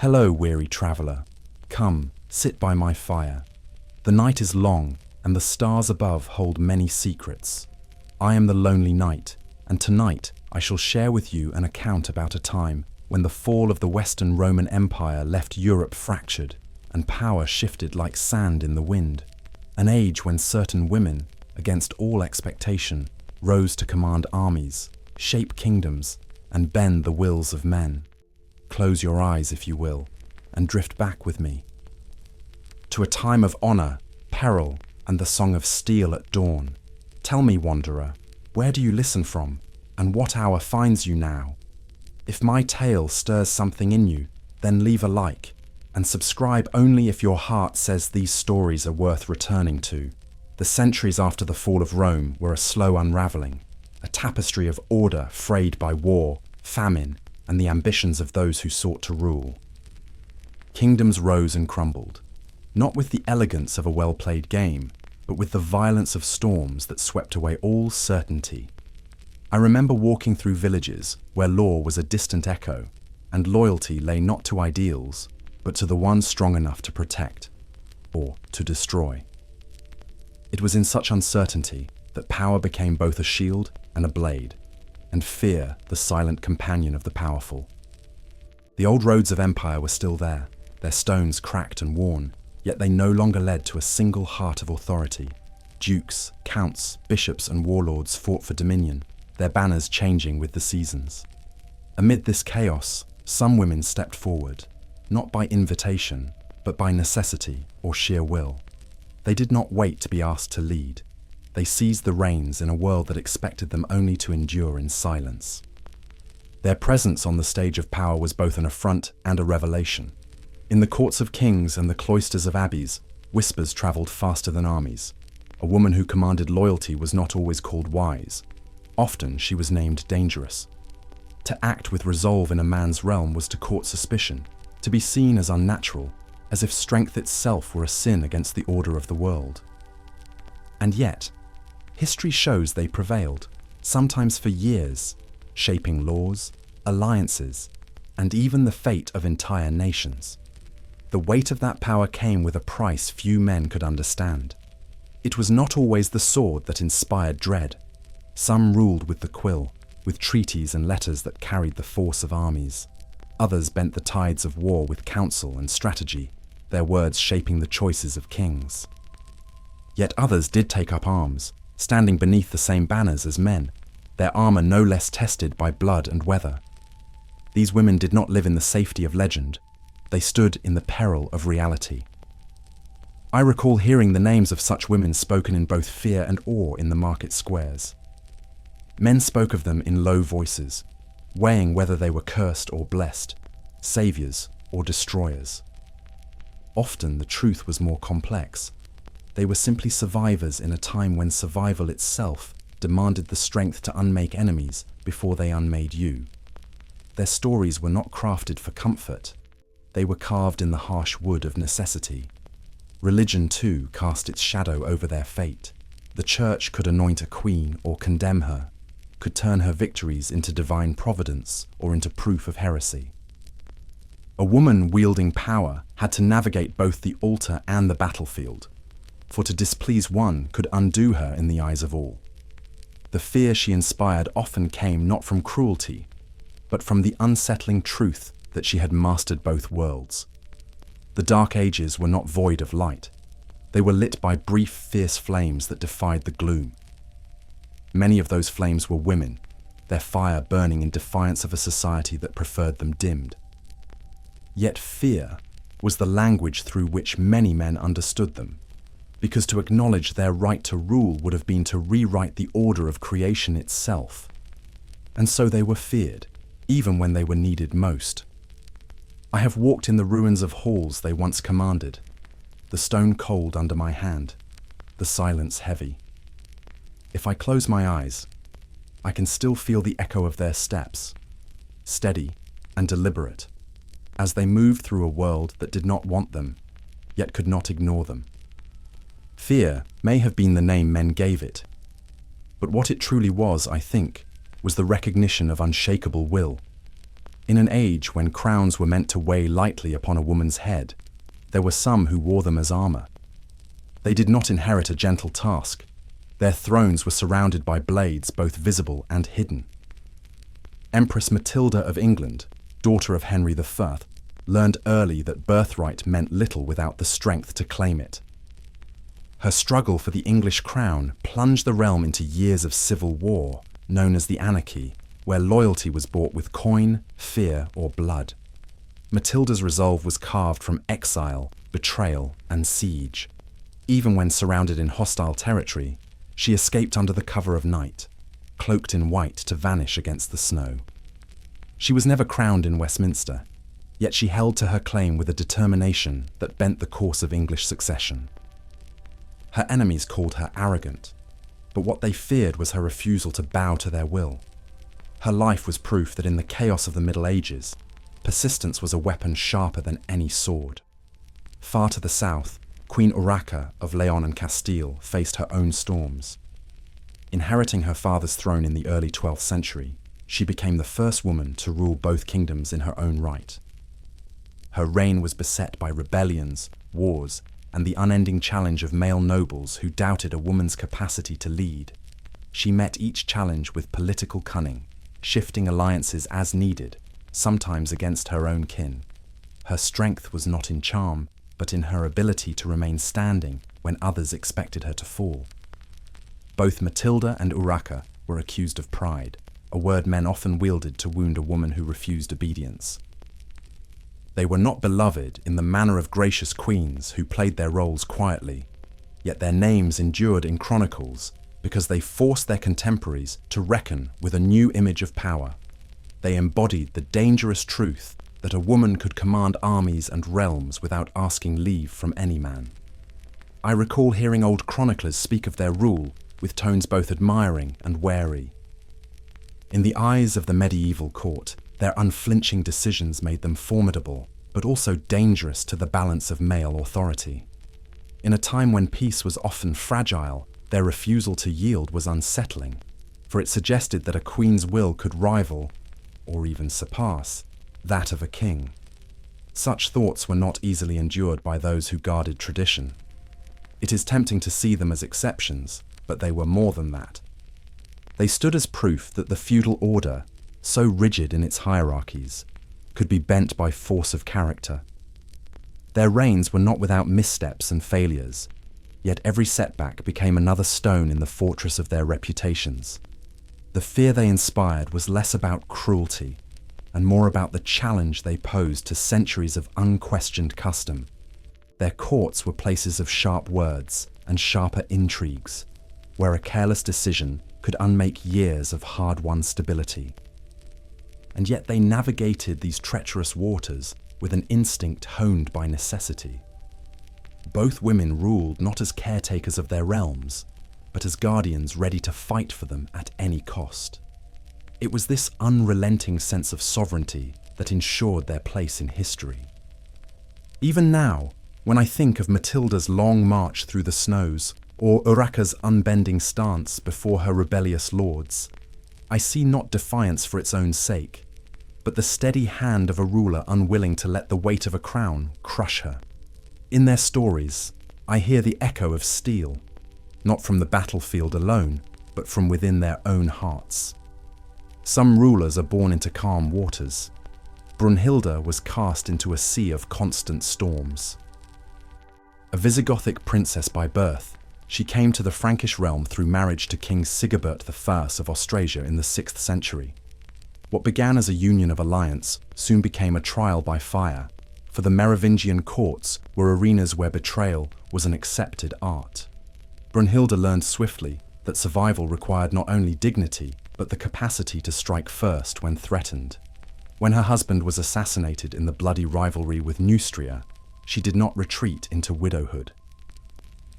Hello, weary traveller. Come, sit by my fire. The night is long, and the stars above hold many secrets. I am the lonely knight, and tonight I shall share with you an account about a time when the fall of the Western Roman Empire left Europe fractured, and power shifted like sand in the wind. An age when certain women, against all expectation, rose to command armies, shape kingdoms, and bend the wills of men. Close your eyes, if you will, and drift back with me to a time of honor, peril, and the song of steel at dawn. Tell me, wanderer, where do you listen from, and what hour finds you now? If my tale stirs something in you, then leave a like, and subscribe only if your heart says these stories are worth returning to. The centuries after the fall of Rome were a slow unraveling, a tapestry of order frayed by war, famine, and the ambitions of those who sought to rule. Kingdoms rose and crumbled, not with the elegance of a well-played game, but with the violence of storms that swept away all certainty. I remember walking through villages where law was a distant echo, and loyalty lay not to ideals, but to the one strong enough to protect, or to destroy. It was in such uncertainty that power became both a shield and a blade, and fear the silent companion of the powerful. The old roads of empire were still there, their stones cracked and worn, yet they no longer led to a single heart of authority. Dukes, counts, bishops, and warlords fought for dominion, their banners changing with the seasons. Amid this chaos, some women stepped forward, not by invitation, but by necessity or sheer will. They did not wait to be asked to lead. They seized the reins in a world that expected them only to endure in silence. Their presence on the stage of power was both an affront and a revelation. In the courts of kings and the cloisters of abbeys, whispers travelled faster than armies. A woman who commanded loyalty was not always called wise. Often she was named dangerous. To act with resolve in a man's realm was to court suspicion, to be seen as unnatural, as if strength itself were a sin against the order of the world. And yet, history shows they prevailed, sometimes for years, shaping laws, alliances, and even the fate of entire nations. The weight of that power came with a price few men could understand. It was not always the sword that inspired dread. Some ruled with the quill, with treaties and letters that carried the force of armies. Others bent the tides of war with counsel and strategy, their words shaping the choices of kings. Yet others did take up arms, standing beneath the same banners as men, their armor no less tested by blood and weather. These women did not live in the safety of legend. They stood in the peril of reality. I recall hearing the names of such women spoken in both fear and awe in the market squares. Men spoke of them in low voices, weighing whether they were cursed or blessed, saviors or destroyers. Often the truth was more complex. They were simply survivors in a time when survival itself demanded the strength to unmake enemies before they unmade you. Their stories were not crafted for comfort. They were carved in the harsh wood of necessity. Religion, too, cast its shadow over their fate. The church could anoint a queen or condemn her, could turn her victories into divine providence or into proof of heresy. A woman wielding power had to navigate both the altar and the battlefield, for to displease one could undo her in the eyes of all. The fear she inspired often came not from cruelty, but from the unsettling truth that she had mastered both worlds. The Dark Ages were not void of light. They were lit by brief, fierce flames that defied the gloom. Many of those flames were women, their fire burning in defiance of a society that preferred them dimmed. Yet fear was the language through which many men understood them, because to acknowledge their right to rule would have been to rewrite the order of creation itself. And so they were feared, even when they were needed most. I have walked in the ruins of halls they once commanded, the stone cold under my hand, the silence heavy. If I close my eyes, I can still feel the echo of their steps, steady and deliberate, as they moved through a world that did not want them, yet could not ignore them. Fear may have been the name men gave it, but what it truly was, I think, was the recognition of unshakable will. In an age when crowns were meant to weigh lightly upon a woman's head, there were some who wore them as armor. They did not inherit a gentle task. Their thrones were surrounded by blades both visible and hidden. Empress Matilda of England, daughter of Henry I, learned early that birthright meant little without the strength to claim it. Her struggle for the English crown plunged the realm into years of civil war, known as the Anarchy, where loyalty was bought with coin, fear, or blood. Matilda's resolve was carved from exile, betrayal, and siege. Even when surrounded in hostile territory, she escaped under the cover of night, cloaked in white to vanish against the snow. She was never crowned in Westminster, yet she held to her claim with a determination that bent the course of English succession. Her enemies called her arrogant, but what they feared was her refusal to bow to their will. Her life was proof that in the chaos of the Middle Ages, persistence was a weapon sharper than any sword. Far to the south, Queen Urraca of Leon and Castile faced her own storms. Inheriting her father's throne in the early 12th century, she became the first woman to rule both kingdoms in her own right. Her reign was beset by rebellions, wars, and the unending challenge of male nobles who doubted a woman's capacity to lead. She met each challenge with political cunning, shifting alliances as needed, sometimes against her own kin. Her strength was not in charm, but in her ability to remain standing when others expected her to fall. Both Matilda and Urraca were accused of pride, a word men often wielded to wound a woman who refused obedience. They were not beloved in the manner of gracious queens who played their roles quietly, yet their names endured in chronicles because they forced their contemporaries to reckon with a new image of power. They embodied the dangerous truth that a woman could command armies and realms without asking leave from any man. I recall hearing old chroniclers speak of their rule with tones both admiring and wary. In the eyes of the medieval court, their unflinching decisions made them formidable, but also dangerous to the balance of male authority. In a time when peace was often fragile, their refusal to yield was unsettling, for it suggested that a queen's will could rival, or even surpass, that of a king. Such thoughts were not easily endured by those who guarded tradition. It is tempting to see them as exceptions, but they were more than that. They stood as proof that the feudal order, so rigid in its hierarchies, could be bent by force of character. Their reigns were not without missteps and failures, yet every setback became another stone in the fortress of their reputations. The fear they inspired was less about cruelty and more about the challenge they posed to centuries of unquestioned custom. Their courts were places of sharp words and sharper intrigues, where a careless decision could unmake years of hard-won stability. And yet they navigated these treacherous waters with an instinct honed by necessity. Both women ruled not as caretakers of their realms, but as guardians ready to fight for them at any cost. It was this unrelenting sense of sovereignty that ensured their place in history. Even now, when I think of Matilda's long march through the snows, or Urraca's unbending stance before her rebellious lords, I see not defiance for its own sake, but the steady hand of a ruler unwilling to let the weight of a crown crush her. In their stories, I hear the echo of steel, not from the battlefield alone, but from within their own hearts. Some rulers are born into calm waters. Brunhilde was cast into a sea of constant storms. A Visigothic princess by birth, she came to the Frankish realm through marriage to King Sigibert I of Austrasia in the 6th century. What began as a union of alliance soon became a trial by fire, for the Merovingian courts were arenas where betrayal was an accepted art. Brunhilde learned swiftly that survival required not only dignity, but the capacity to strike first when threatened. When her husband was assassinated in the bloody rivalry with Neustria, she did not retreat into widowhood.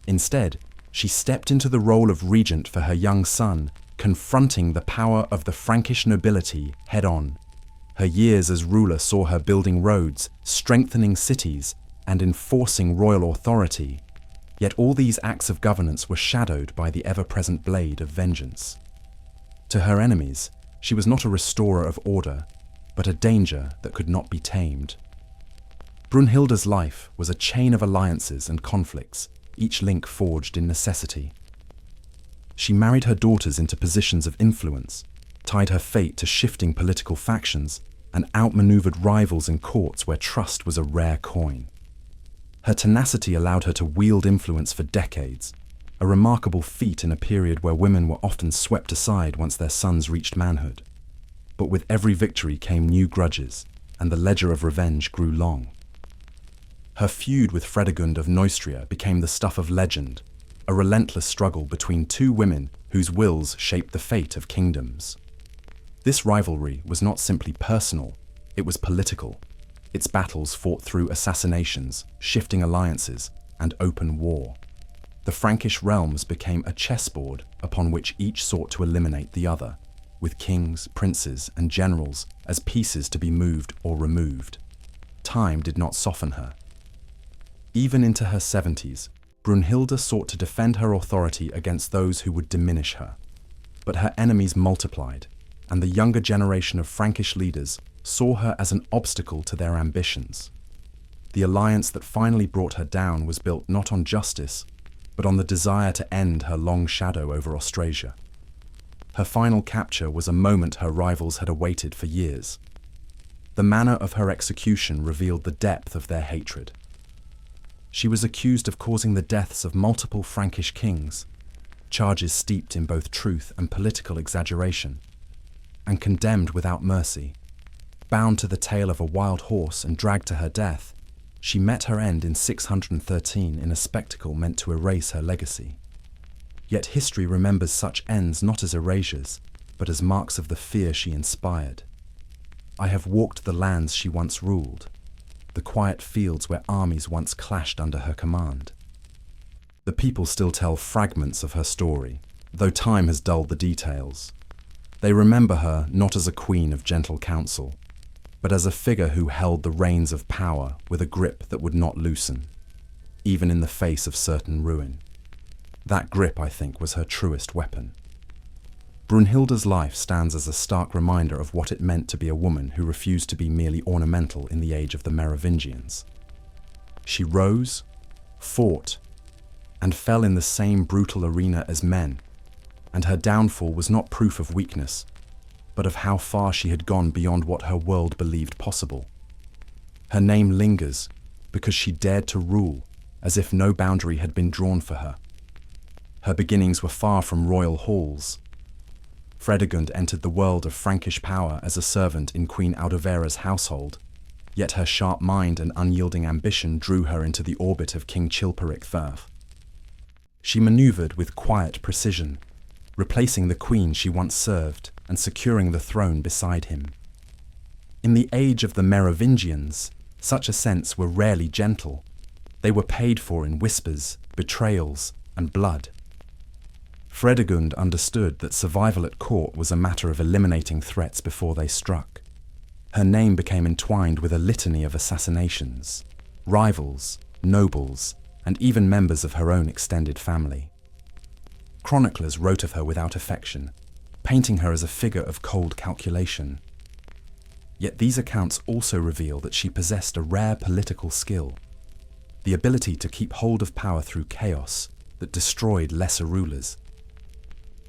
Instead, she stepped into the role of regent for her young son, confronting the power of the Frankish nobility head-on. Her years as ruler saw her building roads, strengthening cities, and enforcing royal authority. Yet all these acts of governance were shadowed by the ever-present blade of vengeance. To her enemies, she was not a restorer of order, but a danger that could not be tamed. Brunhilde's life was a chain of alliances and conflicts, each link forged in necessity. She married her daughters into positions of influence, tied her fate to shifting political factions, and outmaneuvered rivals in courts where trust was a rare coin. Her tenacity allowed her to wield influence for decades, a remarkable feat in a period where women were often swept aside once their sons reached manhood. But with every victory came new grudges, and the ledger of revenge grew long. Her feud with Fredegund of Neustria became the stuff of legend, a relentless struggle between two women whose wills shaped the fate of kingdoms. This rivalry was not simply personal, it was political. Its battles fought through assassinations, shifting alliances, and open war. The Frankish realms became a chessboard upon which each sought to eliminate the other, with kings, princes, and generals as pieces to be moved or removed. Time did not soften her. Even into her 70s, Brunhilde sought to defend her authority against those who would diminish her. But her enemies multiplied, and the younger generation of Frankish leaders saw her as an obstacle to their ambitions. The alliance that finally brought her down was built not on justice, but on the desire to end her long shadow over Austrasia. Her final capture was a moment her rivals had awaited for years. The manner of her execution revealed the depth of their hatred. She was accused of causing the deaths of multiple Frankish kings, charges steeped in both truth and political exaggeration, and condemned without mercy. Bound to the tail of a wild horse and dragged to her death, she met her end in 613 in a spectacle meant to erase her legacy. Yet history remembers such ends not as erasures, but as marks of the fear she inspired. I have walked the lands she once ruled, the quiet fields where armies once clashed under her command. The people still tell fragments of her story, though time has dulled the details. They remember her not as a queen of gentle counsel, but as a figure who held the reins of power with a grip that would not loosen, even in the face of certain ruin. That grip, I think, was her truest weapon. Brunhilde's life stands as a stark reminder of what it meant to be a woman who refused to be merely ornamental in the age of the Merovingians. She rose, fought, and fell in the same brutal arena as men, and her downfall was not proof of weakness, but of how far she had gone beyond what her world believed possible. Her name lingers because she dared to rule as if no boundary had been drawn for her. Her beginnings were far from royal halls. Fredegund entered the world of Frankish power as a servant in Queen Audovera's household, yet her sharp mind and unyielding ambition drew her into the orbit of King Chilperic III. She maneuvered with quiet precision, replacing the queen she once served and securing the throne beside him. In the age of the Merovingians, such ascents were rarely gentle. They were paid for in whispers, betrayals, and blood. Fredegund understood that survival at court was a matter of eliminating threats before they struck. Her name became entwined with a litany of assassinations, rivals, nobles, and even members of her own extended family. Chroniclers wrote of her without affection, painting her as a figure of cold calculation. Yet these accounts also reveal that she possessed a rare political skill, the ability to keep hold of power through chaos that destroyed lesser rulers.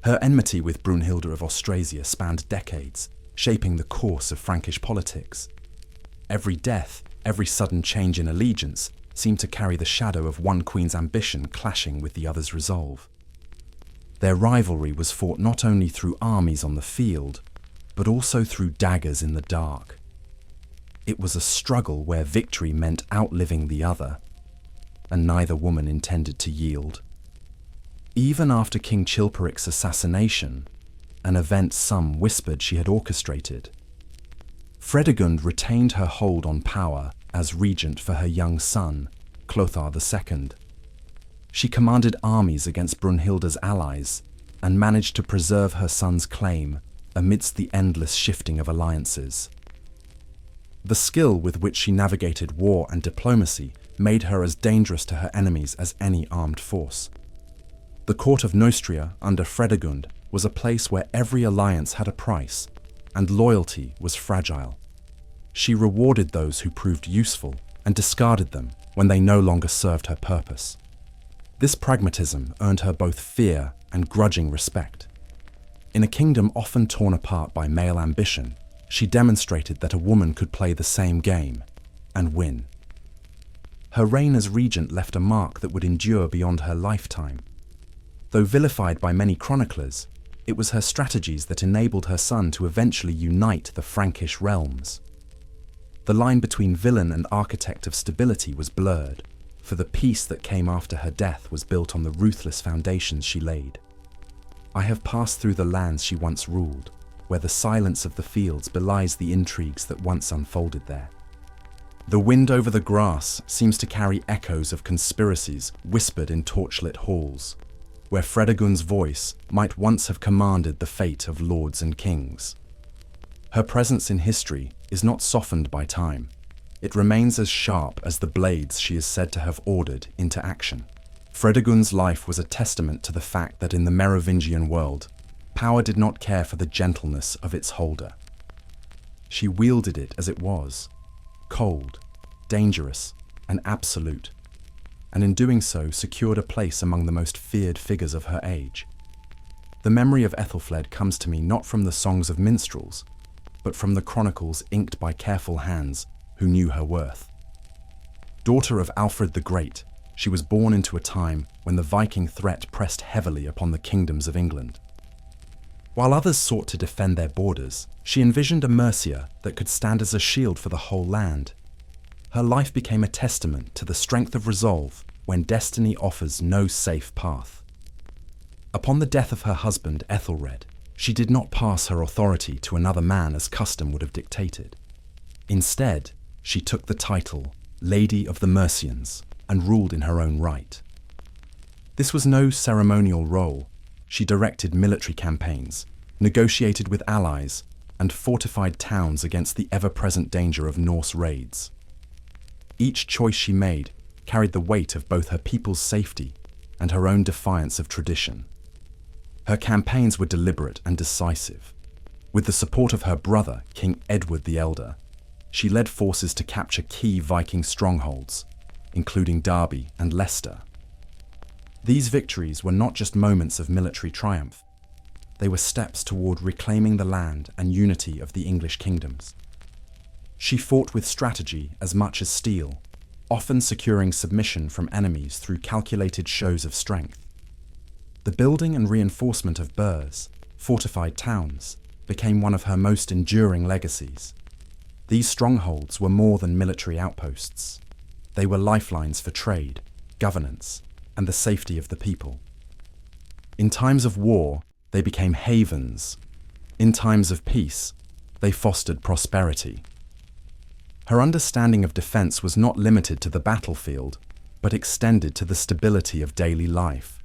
Her enmity with Brunhilde of Austrasia spanned decades, shaping the course of Frankish politics. Every death, every sudden change in allegiance, seemed to carry the shadow of one queen's ambition clashing with the other's resolve. Their rivalry was fought not only through armies on the field, but also through daggers in the dark. It was a struggle where victory meant outliving the other, and neither woman intended to yield. Even after King Chilperic's assassination, an event some whispered she had orchestrated, Fredegund retained her hold on power as regent for her young son, Clothar II. She commanded armies against Brunhilde's allies and managed to preserve her son's claim amidst the endless shifting of alliances. The skill with which she navigated war and diplomacy made her as dangerous to her enemies as any armed force. The court of Neustria under Fredegund was a place where every alliance had a price, and loyalty was fragile. She rewarded those who proved useful and discarded them when they no longer served her purpose. This pragmatism earned her both fear and grudging respect. In a kingdom often torn apart by male ambition, she demonstrated that a woman could play the same game and win. Her reign as regent left a mark that would endure beyond her lifetime. Though vilified by many chroniclers, it was her strategies that enabled her son to eventually unite the Frankish realms. The line between villain and architect of stability was blurred, for the peace that came after her death was built on the ruthless foundations she laid. I have passed through the lands she once ruled, where the silence of the fields belies the intrigues that once unfolded there. The wind over the grass seems to carry echoes of conspiracies whispered in torchlit halls, where Fredegun's voice might once have commanded the fate of lords and kings. Her presence in history is not softened by time. It remains as sharp as the blades she is said to have ordered into action. Fredegun's life was a testament to the fact that in the Merovingian world, power did not care for the gentleness of its holder. She wielded it as it was, cold, dangerous, and absolute, and in doing so secured a place among the most feared figures of her age. The memory of Ethelfled comes to me not from the songs of minstrels, but from the chronicles inked by careful hands who knew her worth. Daughter of Alfred the Great, she was born into a time when the Viking threat pressed heavily upon the kingdoms of England. While others sought to defend their borders, she envisioned a Mercia that could stand as a shield for the whole land. Her life became a testament to the strength of resolve when destiny offers no safe path. Upon the death of her husband, Ethelred, she did not pass her authority to another man as custom would have dictated. Instead, she took the title Lady of the Mercians and ruled in her own right. This was no ceremonial role. She directed military campaigns, negotiated with allies, and fortified towns against the ever-present danger of Norse raids. Each choice she made carried the weight of both her people's safety and her own defiance of tradition. Her campaigns were deliberate and decisive. With the support of her brother, King Edward the Elder, she led forces to capture key Viking strongholds, including Derby and Leicester. These victories were not just moments of military triumph. They were steps toward reclaiming the land and unity of the English kingdoms. She fought with strategy as much as steel, often securing submission from enemies through calculated shows of strength. The building and reinforcement of burhs, fortified towns, became one of her most enduring legacies. These strongholds were more than military outposts. They were lifelines for trade, governance, and the safety of the people. In times of war, they became havens. In times of peace, they fostered prosperity. Her understanding of defense was not limited to the battlefield, but extended to the stability of daily life.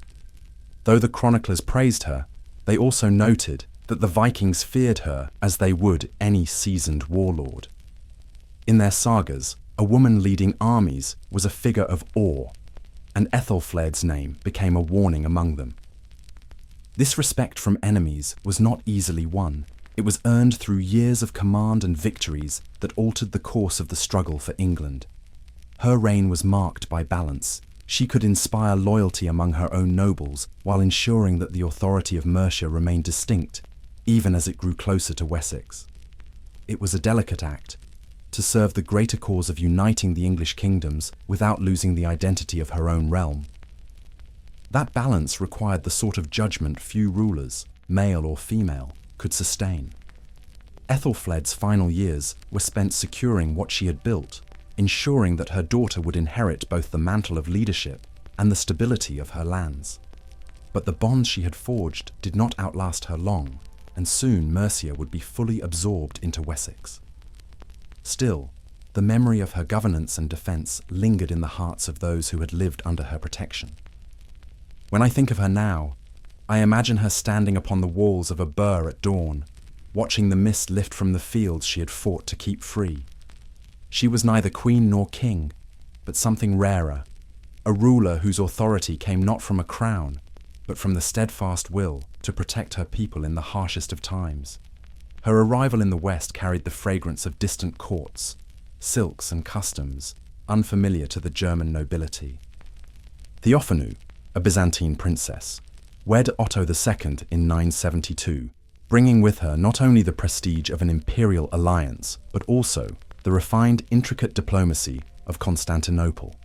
Though the chroniclers praised her, they also noted that the Vikings feared her as they would any seasoned warlord. In their sagas, a woman leading armies was a figure of awe, and Ethelfled's name became a warning among them. This respect from enemies was not easily won. It was earned through years of command and victories that altered the course of the struggle for England. Her reign was marked by balance. She could inspire loyalty among her own nobles while ensuring that the authority of Mercia remained distinct, even as it grew closer to Wessex. It was a delicate act, to serve the greater cause of uniting the English kingdoms without losing the identity of her own realm. That balance required the sort of judgment few rulers, male or female, could sustain. Ethelfled's final years were spent securing what she had built, ensuring that her daughter would inherit both the mantle of leadership and the stability of her lands. But the bonds she had forged did not outlast her long, and soon Mercia would be fully absorbed into Wessex. Still, the memory of her governance and defense lingered in the hearts of those who had lived under her protection. When I think of her now, I imagine her standing upon the walls of a burh at dawn, watching the mist lift from the fields she had fought to keep free. She was neither queen nor king, but something rarer, a ruler whose authority came not from a crown, but from the steadfast will to protect her people in the harshest of times. Her arrival in the West carried the fragrance of distant courts, silks and customs, unfamiliar to the German nobility. Theophanu, a Byzantine princess, wed Otto II in 972, bringing with her not only the prestige of an imperial alliance, but also the refined, intricate diplomacy of Constantinople.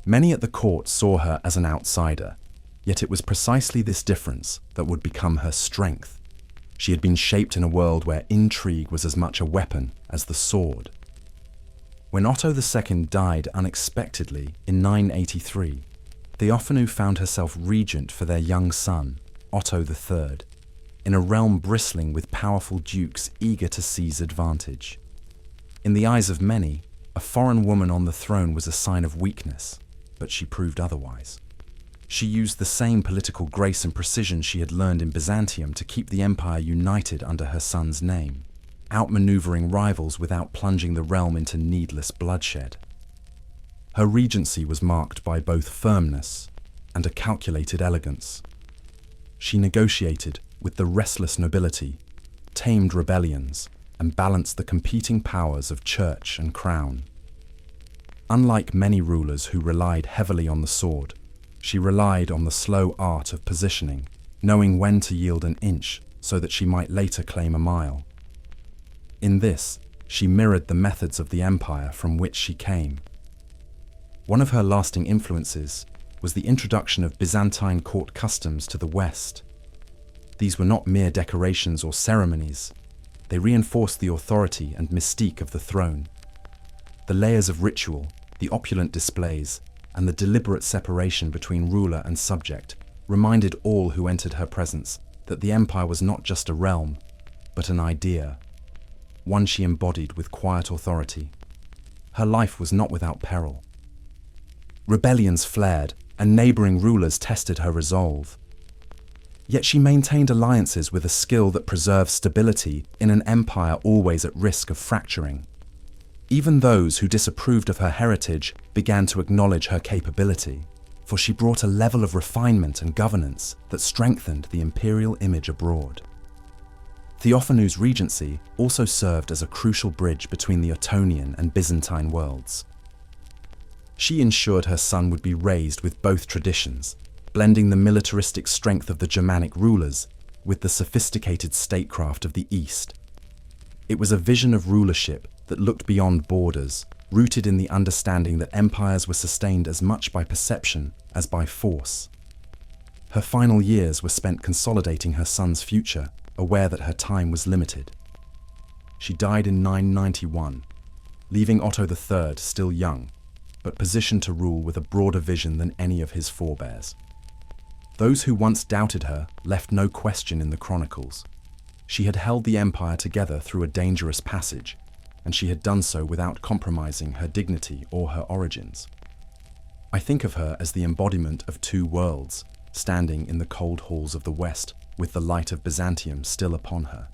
Many at the court saw her as an outsider, yet it was precisely this difference that would become her strength. She had been shaped in a world where intrigue was as much a weapon as the sword. When Otto II died unexpectedly in 983, Theophanu found herself regent for their young son, Otto III, in a realm bristling with powerful dukes eager to seize advantage. In the eyes of many, a foreign woman on the throne was a sign of weakness, but she proved otherwise. She used the same political grace and precision she had learned in Byzantium to keep the empire united under her son's name, outmaneuvering rivals without plunging the realm into needless bloodshed. Her regency was marked by both firmness and a calculated elegance. She negotiated with the restless nobility, tamed rebellions, and balanced the competing powers of church and crown. Unlike many rulers who relied heavily on the sword, she relied on the slow art of positioning, knowing when to yield an inch so that she might later claim a mile. In this, she mirrored the methods of the empire from which she came. One of her lasting influences was the introduction of Byzantine court customs to the West. These were not mere decorations or ceremonies. They reinforced the authority and mystique of the throne. The layers of ritual, the opulent displays, and the deliberate separation between ruler and subject reminded all who entered her presence that the empire was not just a realm, but an idea, one she embodied with quiet authority. Her life was not without peril. Rebellions flared, and neighboring rulers tested her resolve. Yet she maintained alliances with a skill that preserved stability in an empire always at risk of fracturing. Even those who disapproved of her heritage began to acknowledge her capability, for she brought a level of refinement and governance that strengthened the imperial image abroad. Theophanu's regency also served as a crucial bridge between the Ottonian and Byzantine worlds. She ensured her son would be raised with both traditions, blending the militaristic strength of the Germanic rulers with the sophisticated statecraft of the East. It was a vision of rulership that looked beyond borders, rooted in the understanding that empires were sustained as much by perception as by force. Her final years were spent consolidating her son's future, aware that her time was limited. She died in 991, leaving Otto III still young, but positioned to rule with a broader vision than any of his forebears. Those who once doubted her left no question in the chronicles. She had held the empire together through a dangerous passage, and she had done so without compromising her dignity or her origins. I think of her as the embodiment of two worlds, standing in the cold halls of the West with the light of Byzantium still upon her.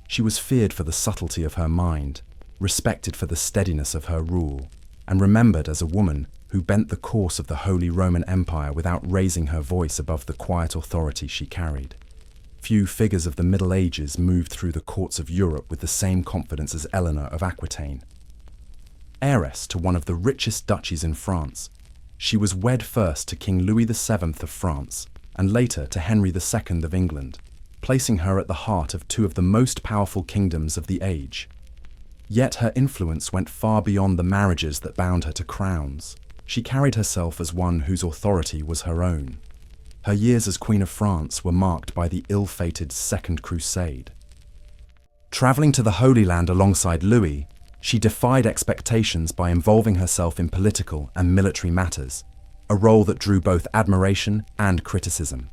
She was feared for the subtlety of her mind, respected for the steadiness of her rule, and remembered as a woman who bent the course of the Holy Roman Empire without raising her voice above the quiet authority she carried. Few figures of the Middle Ages moved through the courts of Europe with the same confidence as Eleanor of Aquitaine. Heiress to one of the richest duchies in France, she was wed first to King Louis VII of France and later to Henry II of England, placing her at the heart of two of the most powerful kingdoms of the age. Yet her influence went far beyond the marriages that bound her to crowns. She carried herself as one whose authority was her own. Her years as Queen of France were marked by the ill-fated Second Crusade. Travelling to the Holy Land alongside Louis, she defied expectations by involving herself in political and military matters, a role that drew both admiration and criticism.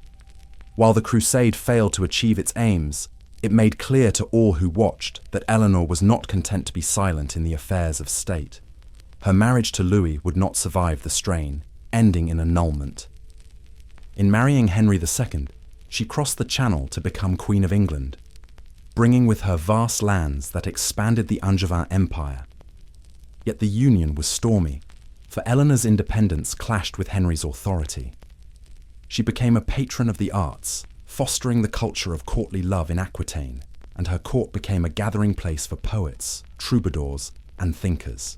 While the crusade failed to achieve its aims, it made clear to all who watched that Eleanor was not content to be silent in the affairs of state. Her marriage to Louis would not survive the strain, ending in annulment. In marrying Henry II, she crossed the Channel to become Queen of England, bringing with her vast lands that expanded the Angevin Empire. Yet the union was stormy, for Eleanor's independence clashed with Henry's authority. She became a patron of the arts, fostering the culture of courtly love in Aquitaine, and her court became a gathering place for poets, troubadours, and thinkers.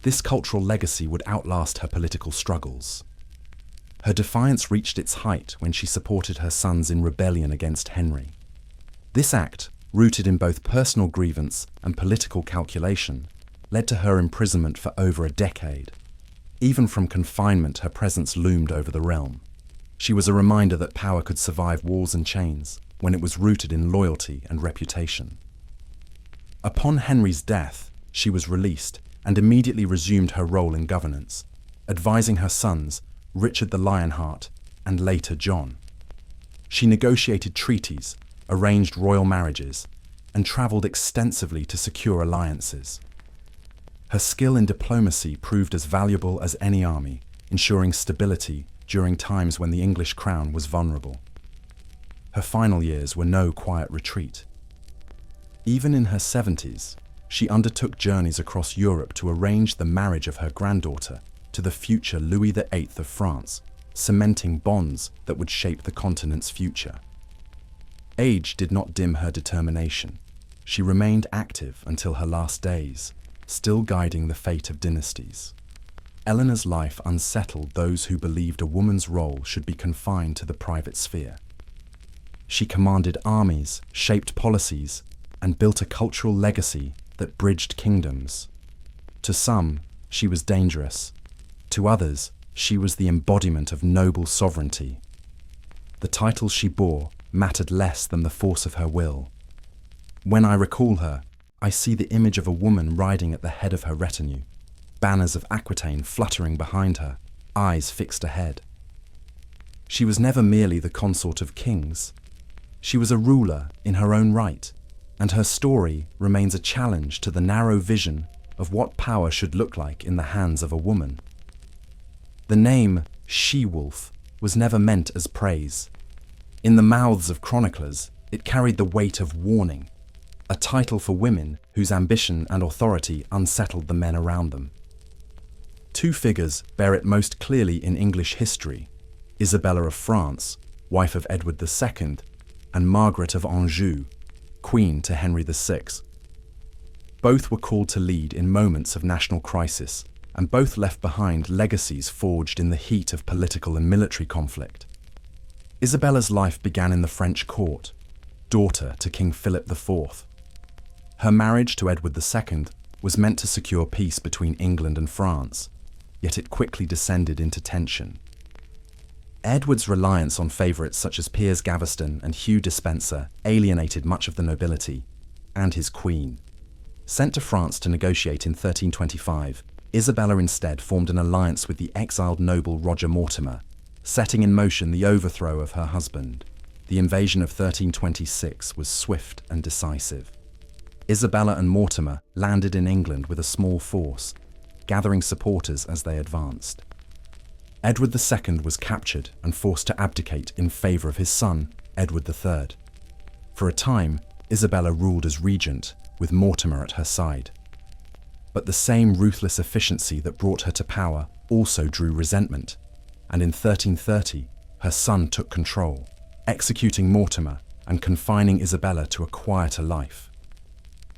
This cultural legacy would outlast her political struggles. Her defiance reached its height when she supported her sons in rebellion against Henry. This act, rooted in both personal grievance and political calculation, led to her imprisonment for over a decade. Even from confinement, her presence loomed over the realm. She was a reminder that power could survive walls and chains when it was rooted in loyalty and reputation. Upon Henry's death, she was released and immediately resumed her role in governance, advising her sons, Richard the Lionheart and later John. She negotiated treaties, arranged royal marriages, and travelled extensively to secure alliances. Her skill in diplomacy proved as valuable as any army, ensuring stability during times when the English crown was vulnerable. Her final years were no quiet retreat. Even in her 70s, she undertook journeys across Europe to arrange the marriage of her granddaughter to the future Louis VIII of France, cementing bonds that would shape the continent's future. Age did not dim her determination. She remained active until her last days, still guiding the fate of dynasties. Eleanor's life unsettled those who believed a woman's role should be confined to the private sphere. She commanded armies, shaped policies, and built a cultural legacy that bridged kingdoms. To some, she was dangerous. To others, she was the embodiment of noble sovereignty. The titles she bore mattered less than the force of her will. When I recall her, I see the image of a woman riding at the head of her retinue, banners of Aquitaine fluttering behind her, eyes fixed ahead. She was never merely the consort of kings. She was a ruler in her own right, and her story remains a challenge to the narrow vision of what power should look like in the hands of a woman. The name She-Wolf was never meant as praise. In the mouths of chroniclers, it carried the weight of warning, a title for women whose ambition and authority unsettled the men around them. Two figures bear it most clearly in English history: Isabella of France, wife of Edward II, and Margaret of Anjou, queen to Henry VI. Both were called to lead in moments of national crisis, and both left behind legacies forged in the heat of political and military conflict. Isabella's life began in the French court, daughter to King Philip IV. Her marriage to Edward II was meant to secure peace between England and France, yet it quickly descended into tension. Edward's reliance on favourites such as Piers Gaveston and Hugh Despencer alienated much of the nobility and his queen. Sent to France to negotiate in 1325, Isabella instead formed an alliance with the exiled noble Roger Mortimer, setting in motion the overthrow of her husband. The invasion of 1326 was swift and decisive. Isabella and Mortimer landed in England with a small force, gathering supporters as they advanced. Edward II was captured and forced to abdicate in favour of his son, Edward III. For a time, Isabella ruled as regent, with Mortimer at her side. But the same ruthless efficiency that brought her to power also drew resentment, and in 1330, her son took control, executing Mortimer and confining Isabella to a quieter life.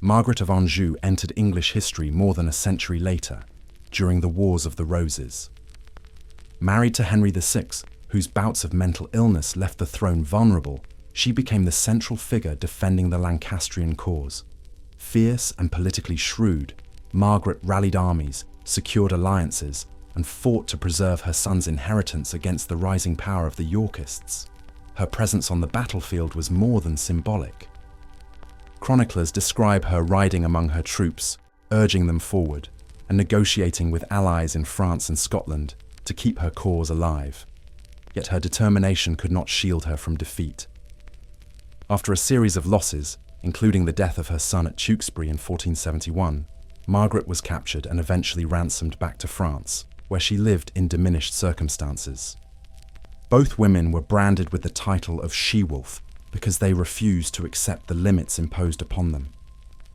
Margaret of Anjou entered English history more than a century later, during the Wars of the Roses. Married to Henry VI, whose bouts of mental illness left the throne vulnerable, she became the central figure defending the Lancastrian cause. Fierce and politically shrewd, Margaret rallied armies, secured alliances, and fought to preserve her son's inheritance against the rising power of the Yorkists. Her presence on the battlefield was more than symbolic. Chroniclers describe her riding among her troops, urging them forward, and negotiating with allies in France and Scotland to keep her cause alive. Yet her determination could not shield her from defeat. After a series of losses, including the death of her son at Tewkesbury in 1471, Margaret was captured and eventually ransomed back to France, where she lived in diminished circumstances. Both women were branded with the title of She-Wolf because they refused to accept the limits imposed upon them.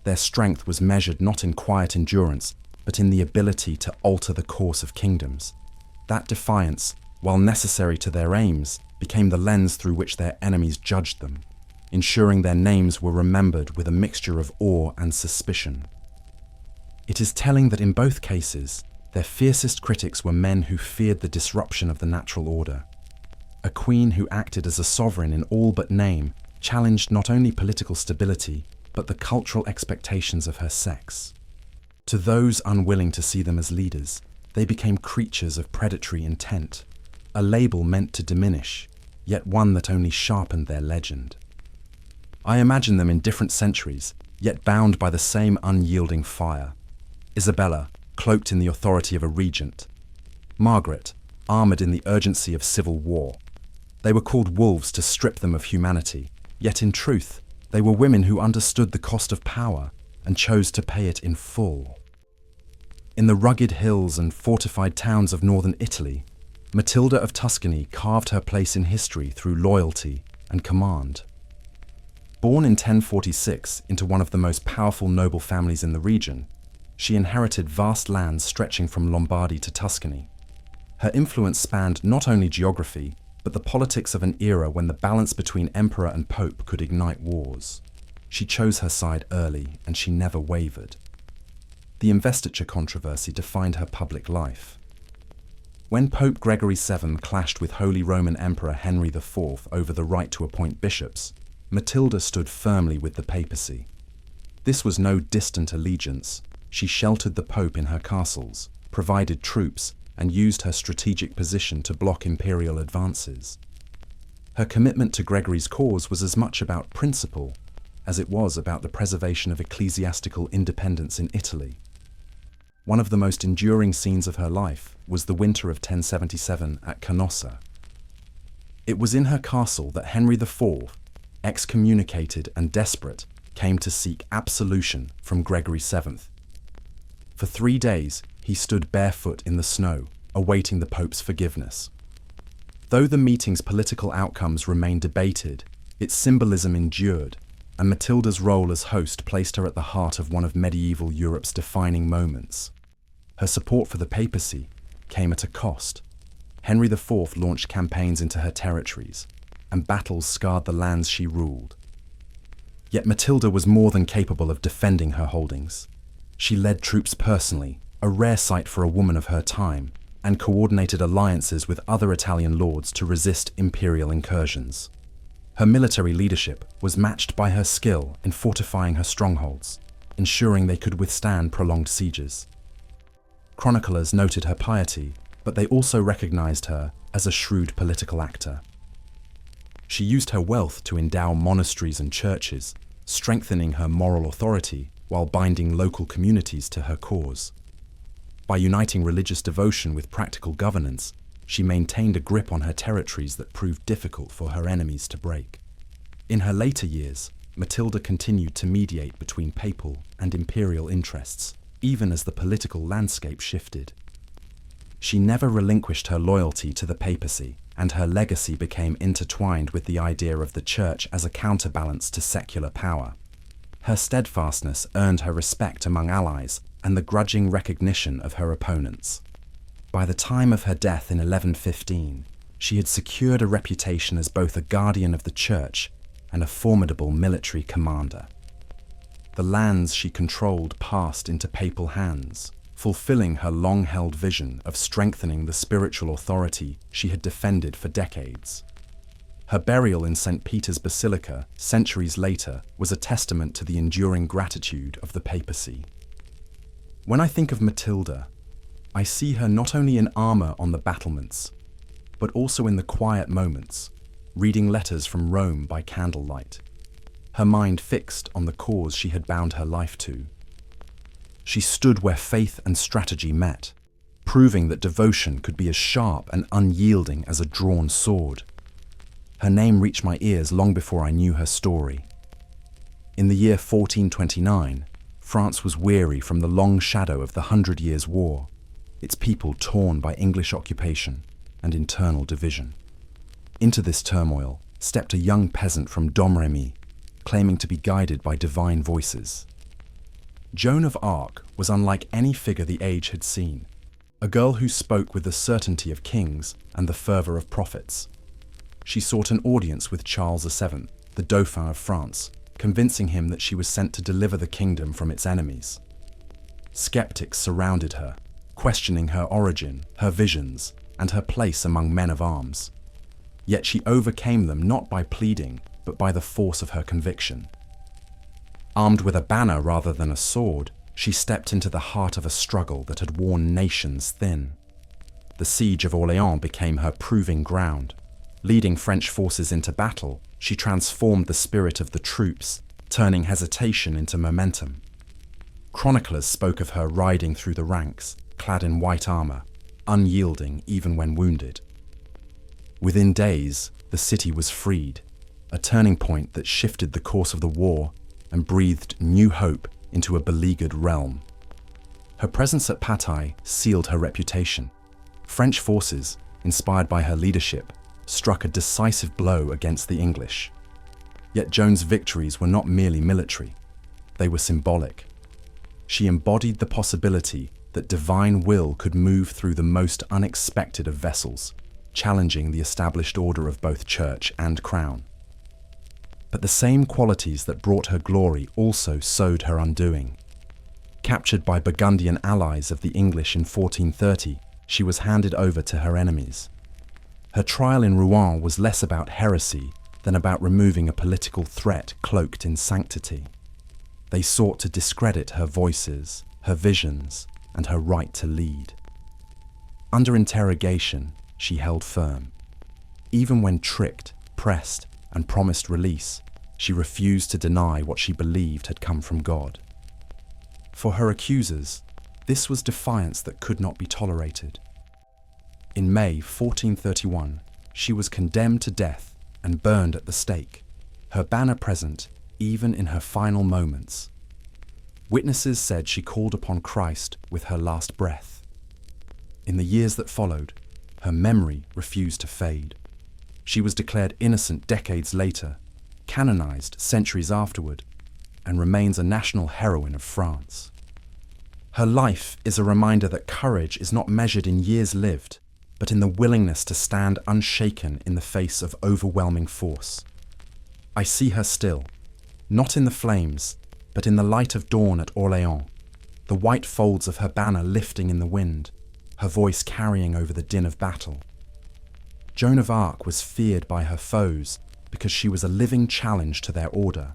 Their strength was measured not in quiet endurance, but in the ability to alter the course of kingdoms. That defiance, while necessary to their aims, became the lens through which their enemies judged them. ensuring their names were remembered with a mixture of awe and suspicion. It is telling that in both cases, their fiercest critics were men who feared the disruption of the natural order. A queen who acted as a sovereign in all but name challenged not only political stability, but the cultural expectations of her sex. To those unwilling to see them as leaders, they became creatures of predatory intent, a label meant to diminish, yet one that only sharpened their legend. I imagine them in different centuries, yet bound by the same unyielding fire. Isabella, cloaked in the authority of a regent. Margaret, armoured in the urgency of civil war. They were called wolves to strip them of humanity, yet in truth, they were women who understood the cost of power and chose to pay it in full. In the rugged hills and fortified towns of northern Italy, Matilda of Tuscany carved her place in history through loyalty and command. Born in 1046 into one of the most powerful noble families in the region, she inherited vast lands stretching from Lombardy to Tuscany. Her influence spanned not only geography, but the politics of an era when the balance between emperor and pope could ignite wars. She chose her side early, and she never wavered. The investiture controversy defined her public life. When Pope Gregory VII clashed with Holy Roman Emperor Henry IV over the right to appoint bishops, Matilda stood firmly with the papacy. This was no distant allegiance. She sheltered the Pope in her castles, provided troops, and used her strategic position to block imperial advances. Her commitment to Gregory's cause was as much about principle as it was about the preservation of ecclesiastical independence in Italy. One of the most enduring scenes of her life was the winter of 1077 at Canossa. It was in her castle that Henry IV, excommunicated and desperate, came to seek absolution from Gregory VII. For 3 days, he stood barefoot in the snow, awaiting the Pope's forgiveness. Though the meeting's political outcomes remained debated, its symbolism endured, and Matilda's role as host placed her at the heart of one of medieval Europe's defining moments. Her support for the papacy came at a cost. Henry IV launched campaigns into her territories, and battles scarred the lands she ruled. Yet Matilda was more than capable of defending her holdings. She led troops personally, a rare sight for a woman of her time, and coordinated alliances with other Italian lords to resist imperial incursions. Her military leadership was matched by her skill in fortifying her strongholds, ensuring they could withstand prolonged sieges. Chroniclers noted her piety, but they also recognized her as a shrewd political actor. She used her wealth to endow monasteries and churches, strengthening her moral authority while binding local communities to her cause. By uniting religious devotion with practical governance, she maintained a grip on her territories that proved difficult for her enemies to break. In her later years, Matilda continued to mediate between papal and imperial interests, even as the political landscape shifted. She never relinquished her loyalty to the papacy, and her legacy became intertwined with the idea of the Church as a counterbalance to secular power. Her steadfastness earned her respect among allies and the grudging recognition of her opponents. By the time of her death in 1115, she had secured a reputation as both a guardian of the Church and a formidable military commander. The lands she controlled passed into papal hands, fulfilling her long-held vision of strengthening the spiritual authority she had defended for decades. Her burial in St. Peter's Basilica, centuries later, was a testament to the enduring gratitude of the papacy. When I think of Matilda, I see her not only in armor on the battlements, but also in the quiet moments, reading letters from Rome by candlelight, her mind fixed on the cause she had bound her life to. She stood where faith and strategy met, proving that devotion could be as sharp and unyielding as a drawn sword. Her name reached my ears long before I knew her story. In the year 1429, France was weary from the long shadow of the 100 Years' War, its people torn by English occupation and internal division. Into this turmoil stepped a young peasant from Domremy, claiming to be guided by divine voices. Joan of Arc was unlike any figure the age had seen, a girl who spoke with the certainty of kings and the fervor of prophets. She sought an audience with Charles VII, the Dauphin of France, convincing him that she was sent to deliver the kingdom from its enemies. Skeptics surrounded her, questioning her origin, her visions, and her place among men of arms. Yet she overcame them not by pleading, but by the force of her conviction. Armed with a banner rather than a sword, she stepped into the heart of a struggle that had worn nations thin. The siege of Orléans became her proving ground. Leading French forces into battle, she transformed the spirit of the troops, turning hesitation into momentum. Chroniclers spoke of her riding through the ranks, clad in white armor, unyielding even when wounded. Within days, the city was freed, a turning point that shifted the course of the war and breathed new hope into a beleaguered realm. Her presence at Patay sealed her reputation. French forces, inspired by her leadership, struck a decisive blow against the English. Yet Joan's victories were not merely military, they were symbolic. She embodied the possibility that divine will could move through the most unexpected of vessels, challenging the established order of both church and crown. But the same qualities that brought her glory also sowed her undoing. Captured by Burgundian allies of the English in 1430, she was handed over to her enemies. Her trial in Rouen was less about heresy than about removing a political threat cloaked in sanctity. They sought to discredit her voices, her visions, and her right to lead. Under interrogation, she held firm. Even when tricked, pressed, and promised release, she refused to deny what she believed had come from God. For her accusers, this was defiance that could not be tolerated. In May 1431, she was condemned to death and burned at the stake, her banner present even in her final moments. Witnesses said she called upon Christ with her last breath. In the years that followed, her memory refused to fade. She was declared innocent decades later, canonized centuries afterward, and remains a national heroine of France. Her life is a reminder that courage is not measured in years lived, but in the willingness to stand unshaken in the face of overwhelming force. I see her still, not in the flames, but in the light of dawn at Orléans, the white folds of her banner lifting in the wind, her voice carrying over the din of battle. Joan of Arc was feared by her foes because she was a living challenge to their order,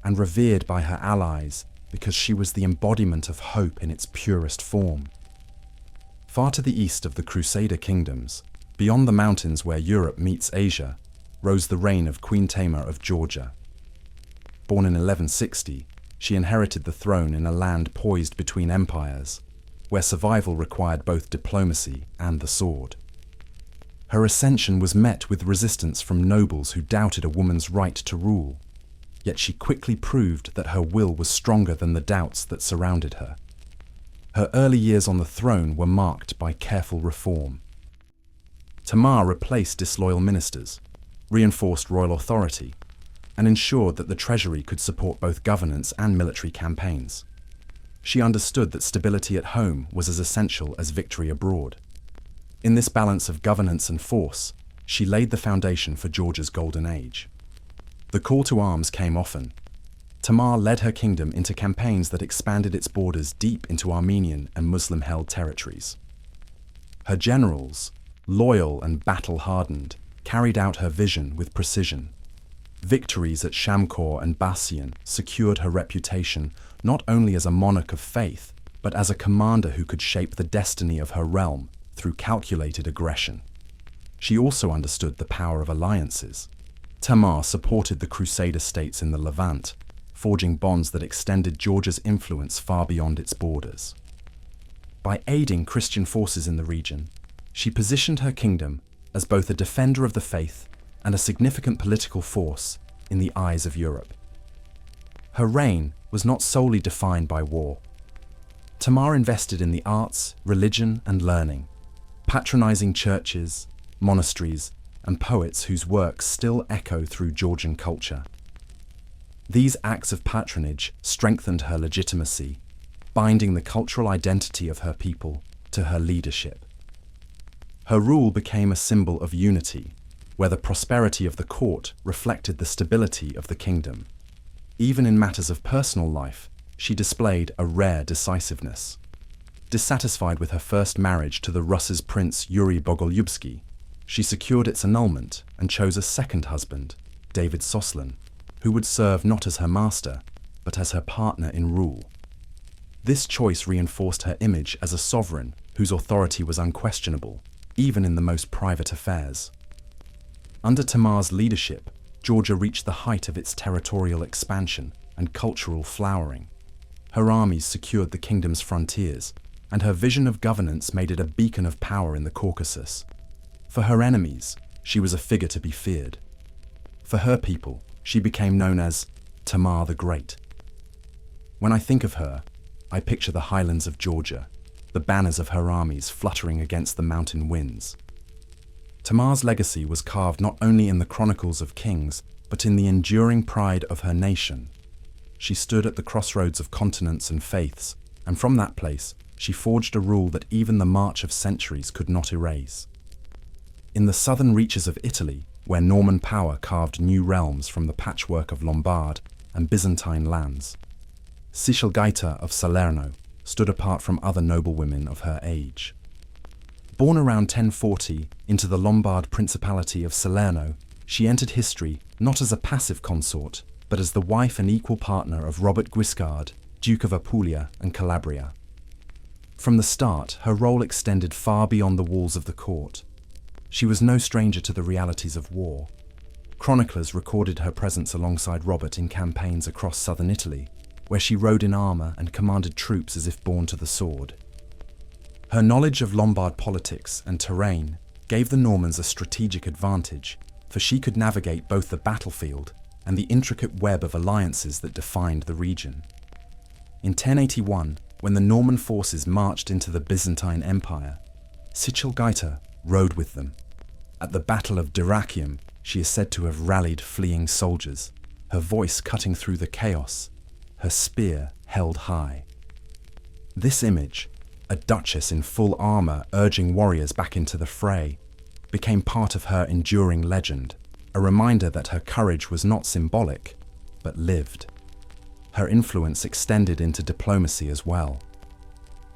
and revered by her allies because she was the embodiment of hope in its purest form. Far to the east of the Crusader kingdoms, beyond the mountains where Europe meets Asia, rose the reign of Queen Tamar of Georgia. Born in 1160, she inherited the throne in a land poised between empires, where survival required both diplomacy and the sword. Her ascension was met with resistance from nobles who doubted a woman's right to rule, yet she quickly proved that her will was stronger than the doubts that surrounded her. Her early years on the throne were marked by careful reform. Tamar replaced disloyal ministers, reinforced royal authority, and ensured that the treasury could support both governance and military campaigns. She understood that stability at home was as essential as victory abroad. In this balance of governance and force, she laid the foundation for Georgia's golden age. The call to arms came often. Tamar led her kingdom into campaigns that expanded its borders deep into Armenian and Muslim-held territories. Her generals, loyal and battle-hardened, carried out her vision with precision. Victories at Shamkor and Bassian secured her reputation not only as a monarch of faith, but as a commander who could shape the destiny of her realm through calculated aggression. She also understood the power of alliances. Tamar supported the Crusader states in the Levant, forging bonds that extended Georgia's influence far beyond its borders. By aiding Christian forces in the region, she positioned her kingdom as both a defender of the faith and a significant political force in the eyes of Europe. Her reign was not solely defined by war. Tamar invested in the arts, religion, and learning, patronizing churches, monasteries, and poets whose works still echo through Georgian culture. These acts of patronage strengthened her legitimacy, binding the cultural identity of her people to her leadership. Her rule became a symbol of unity, where the prosperity of the court reflected the stability of the kingdom. Even in matters of personal life, she displayed a rare decisiveness. Dissatisfied with her first marriage to the Russ's Prince Yuri Bogolyubsky, she secured its annulment and chose a second husband, David Soslin, who would serve not as her master, but as her partner in rule. This choice reinforced her image as a sovereign whose authority was unquestionable, even in the most private affairs. Under Tamar's leadership, Georgia reached the height of its territorial expansion and cultural flowering. Her armies secured the kingdom's frontiers, and her vision of governance made it a beacon of power in the Caucasus. For her enemies, she was a figure to be feared. For her people, she became known as Tamar the Great. When I think of her, I picture the highlands of Georgia, the banners of her armies fluttering against the mountain winds. Tamar's legacy was carved not only in the chronicles of kings, but in the enduring pride of her nation. She stood at the crossroads of continents and faiths, and from that place, she forged a rule that even the march of centuries could not erase. In the southern reaches of Italy, where Norman power carved new realms from the patchwork of Lombard and Byzantine lands, Sichelgaita of Salerno stood apart from other noblewomen of her age. Born around 1040 into the Lombard Principality of Salerno, she entered history not as a passive consort, but as the wife and equal partner of Robert Guiscard, Duke of Apulia and Calabria. From the start, her role extended far beyond the walls of the court. She was no stranger to the realities of war. Chroniclers recorded her presence alongside Robert in campaigns across southern Italy, where she rode in armor and commanded troops as if born to the sword. Her knowledge of Lombard politics and terrain gave the Normans a strategic advantage, for she could navigate both the battlefield and the intricate web of alliances that defined the region. In 1081, when the Norman forces marched into the Byzantine Empire, Sichelgaita rode with them. At the Battle of Dyrrhachium, she is said to have rallied fleeing soldiers, her voice cutting through the chaos, her spear held high. This image, a duchess in full armor urging warriors back into the fray, became part of her enduring legend, a reminder that her courage was not symbolic, but lived. Her influence extended into diplomacy as well.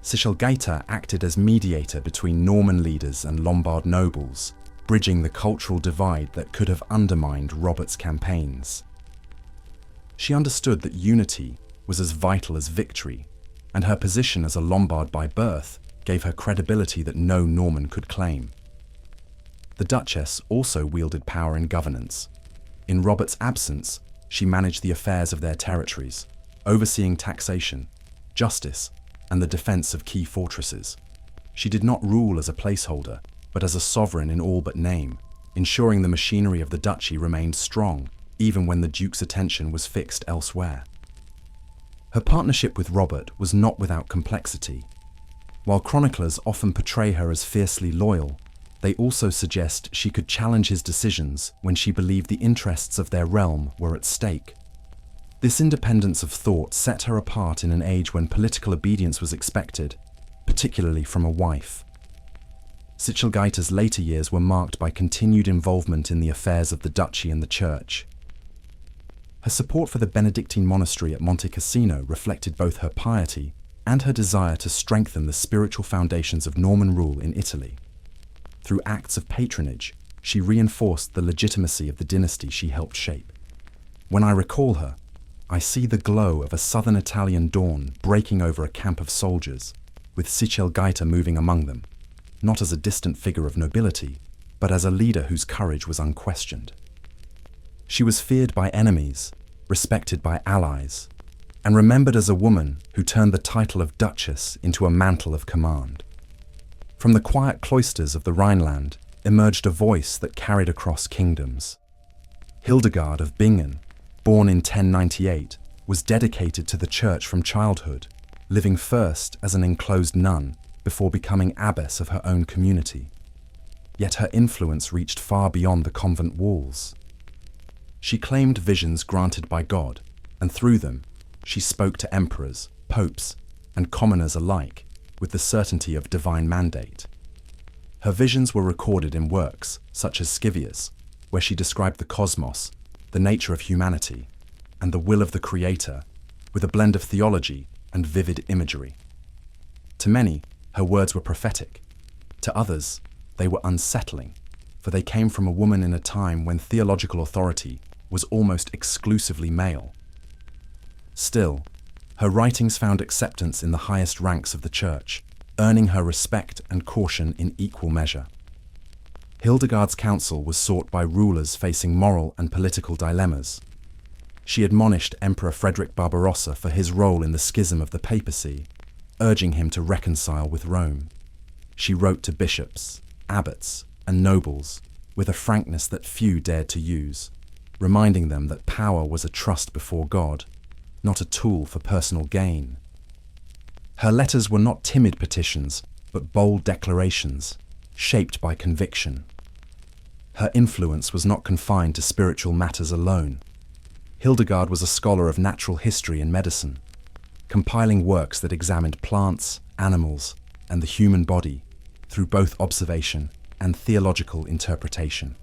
Sichelgaita acted as mediator between Norman leaders and Lombard nobles, bridging the cultural divide that could have undermined Robert's campaigns. She understood that unity was as vital as victory, and her position as a Lombard by birth gave her credibility that no Norman could claim. The Duchess also wielded power in governance. In Robert's absence, she managed the affairs of their territories, overseeing taxation, justice, and the defense of key fortresses. She did not rule as a placeholder, but as a sovereign in all but name, ensuring the machinery of the duchy remained strong, even when the Duke's attention was fixed elsewhere. Her partnership with Robert was not without complexity. While chroniclers often portray her as fiercely loyal, they also suggest she could challenge his decisions when she believed the interests of their realm were at stake. This independence of thought set her apart in an age when political obedience was expected, particularly from a wife. Sichelgaita's later years were marked by continued involvement in the affairs of the duchy and the church. Her support for the Benedictine monastery at Monte Cassino reflected both her piety and her desire to strengthen the spiritual foundations of Norman rule in Italy. Through acts of patronage, she reinforced the legitimacy of the dynasty she helped shape. When I recall her, I see the glow of a southern Italian dawn breaking over a camp of soldiers, with Sichelgaita moving among them, not as a distant figure of nobility, but as a leader whose courage was unquestioned. She was feared by enemies, respected by allies, and remembered as a woman who turned the title of Duchess into a mantle of command. From the quiet cloisters of the Rhineland emerged a voice that carried across kingdoms. Hildegard of Bingen, born in 1098, was dedicated to the church from childhood, living first as an enclosed nun before becoming abbess of her own community. Yet her influence reached far beyond the convent walls. She claimed visions granted by God, and through them, she spoke to emperors, popes, and commoners alike with the certainty of divine mandate. Her visions were recorded in works such as Scivias, where she described the cosmos, the nature of humanity, and the will of the Creator, with a blend of theology and vivid imagery. To many, her words were prophetic. To others, they were unsettling, for they came from a woman in a time when theological authority was almost exclusively male. Still, her writings found acceptance in the highest ranks of the Church, earning her respect and caution in equal measure. Hildegard's counsel was sought by rulers facing moral and political dilemmas. She admonished Emperor Frederick Barbarossa for his role in the schism of the papacy, urging him to reconcile with Rome. She wrote to bishops, abbots, and nobles with a frankness that few dared to use, reminding them that power was a trust before God, not a tool for personal gain. Her letters were not timid petitions, but bold declarations, shaped by conviction. Her influence was not confined to spiritual matters alone. Hildegard was a scholar of natural history and medicine, compiling works that examined plants, animals, and the human body through both observation and theological interpretation.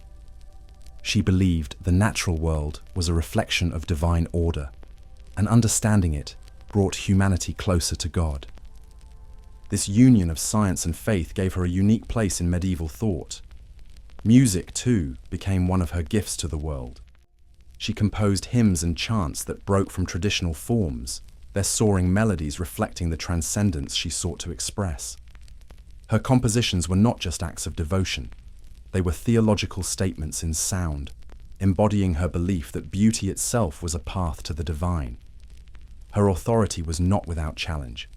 She believed the natural world was a reflection of divine order, and understanding it brought humanity closer to God. This union of science and faith gave her a unique place in medieval thought. Music, too, became one of her gifts to the world. She composed hymns and chants that broke from traditional forms, their soaring melodies reflecting the transcendence she sought to express. Her compositions were not just acts of devotion. They were theological statements in sound, embodying her belief that beauty itself was a path to the divine. Her authority was not without challenge.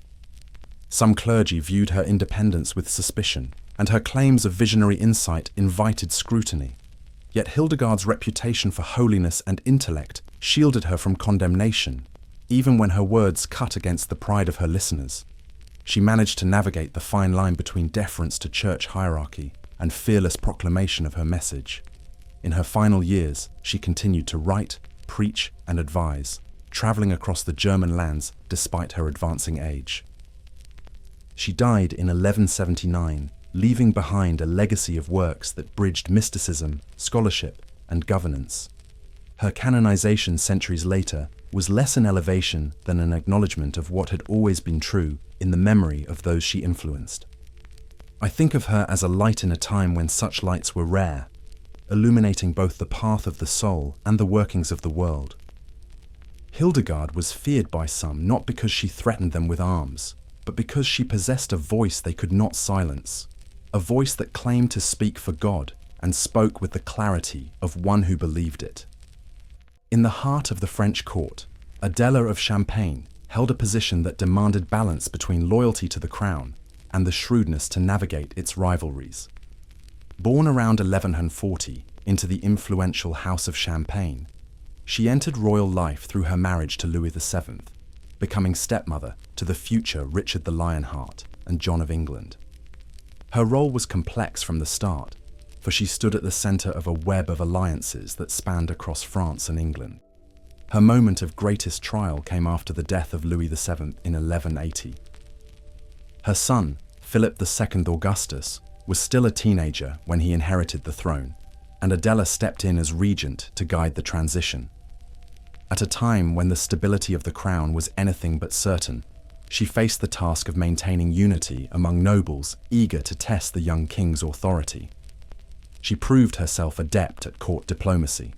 Some clergy viewed her independence with suspicion, and her claims of visionary insight invited scrutiny. Yet Hildegard's reputation for holiness and intellect shielded her from condemnation, even when her words cut against the pride of her listeners. She managed to navigate the fine line between deference to church hierarchy and fearless proclamation of her message. In her final years, she continued to write, preach, and advise, traveling across the German lands despite her advancing age. She died in 1179, leaving behind a legacy of works that bridged mysticism, scholarship, and governance. Her canonization centuries later was less an elevation than an acknowledgement of what had always been true in the memory of those she influenced. I think of her as a light in a time when such lights were rare, illuminating both the path of the soul and the workings of the world. Hildegard was feared by some not because she threatened them with arms, but because she possessed a voice they could not silence, a voice that claimed to speak for God and spoke with the clarity of one who believed it. In the heart of the French court, Adela of Champagne held a position that demanded balance between loyalty to the crown and the shrewdness to navigate its rivalries. Born around 1140 into the influential House of Champagne, she entered royal life through her marriage to Louis VII, becoming stepmother to the future Richard the Lionheart and John of England. Her role was complex from the start, for she stood at the center of a web of alliances that spanned across France and England. Her moment of greatest trial came after the death of Louis VII in 1180. Her son, Philip II Augustus, was still a teenager when he inherited the throne, and Adela stepped in as regent to guide the transition. At a time when the stability of the crown was anything but certain, she faced the task of maintaining unity among nobles eager to test the young king's authority. She proved herself adept at court diplomacy.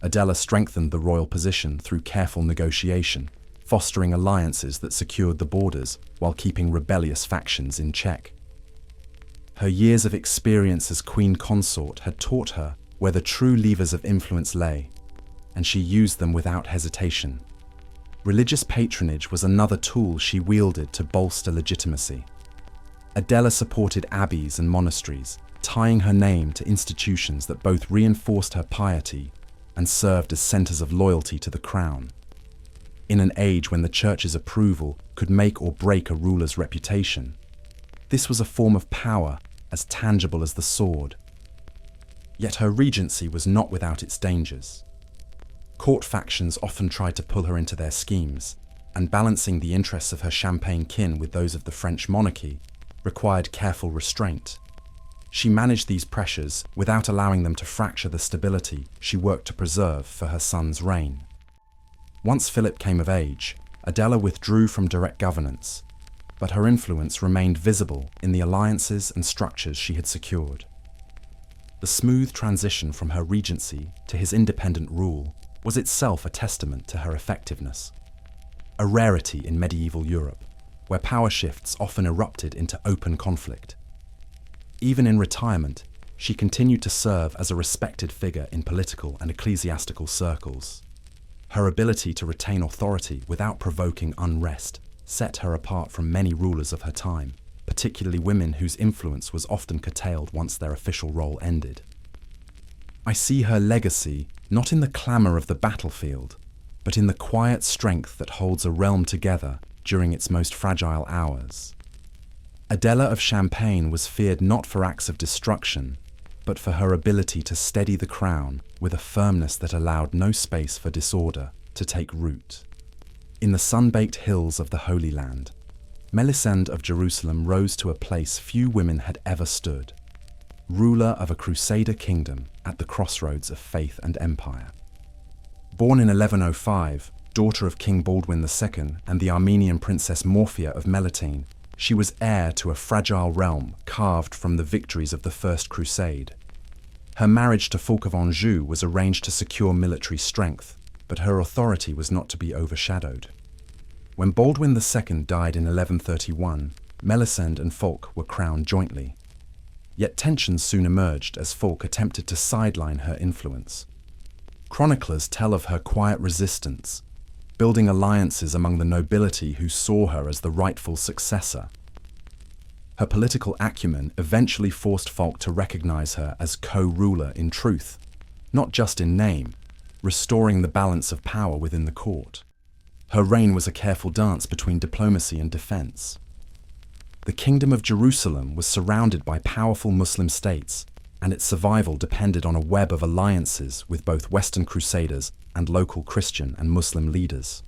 Adela strengthened the royal position through careful negotiation, fostering alliances that secured the borders while keeping rebellious factions in check. Her years of experience as queen consort had taught her where the true levers of influence lay, and she used them without hesitation. Religious patronage was another tool she wielded to bolster legitimacy. Adela supported abbeys and monasteries, tying her name to institutions that both reinforced her piety and served as centers of loyalty to the crown. In an age when the church's approval could make or break a ruler's reputation, this was a form of power as tangible as the sword. Yet her regency was not without its dangers. Court factions often tried to pull her into their schemes, and balancing the interests of her Champagne kin with those of the French monarchy required careful restraint. She managed these pressures without allowing them to fracture the stability she worked to preserve for her son's reign. Once Philip came of age, Adela withdrew from direct governance, but her influence remained visible in the alliances and structures she had secured. The smooth transition from her regency to his independent rule was itself a testament to her effectiveness, a rarity in medieval Europe, where power shifts often erupted into open conflict. Even in retirement, she continued to serve as a respected figure in political and ecclesiastical circles. Her ability to retain authority without provoking unrest set her apart from many rulers of her time, particularly women whose influence was often curtailed once their official role ended. I see her legacy not in the clamour of the battlefield, but in the quiet strength that holds a realm together during its most fragile hours. Adela of Champagne was feared not for acts of destruction, but for her ability to steady the crown with a firmness that allowed no space for disorder to take root. In the sun-baked hills of the Holy Land, Melisende of Jerusalem rose to a place few women had ever stood, ruler of a Crusader kingdom at the crossroads of faith and empire. Born in 1105, daughter of King Baldwin II and the Armenian princess Morphia of Melitene, she was heir to a fragile realm carved from the victories of the First Crusade. Her marriage to Fulk of Anjou was arranged to secure military strength, but her authority was not to be overshadowed. When Baldwin II died in 1131, Melisende and Fulk were crowned jointly. Yet tensions soon emerged as Fulk attempted to sideline her influence. Chroniclers tell of her quiet resistance, building alliances among the nobility who saw her as the rightful successor. Her political acumen eventually forced Fulk to recognize her as co-ruler in truth, not just in name, restoring the balance of power within the court. Her reign was a careful dance between diplomacy and defense. The Kingdom of Jerusalem was surrounded by powerful Muslim states, and its survival depended on a web of alliances with both Western Crusaders and local Christian and Muslim leaders.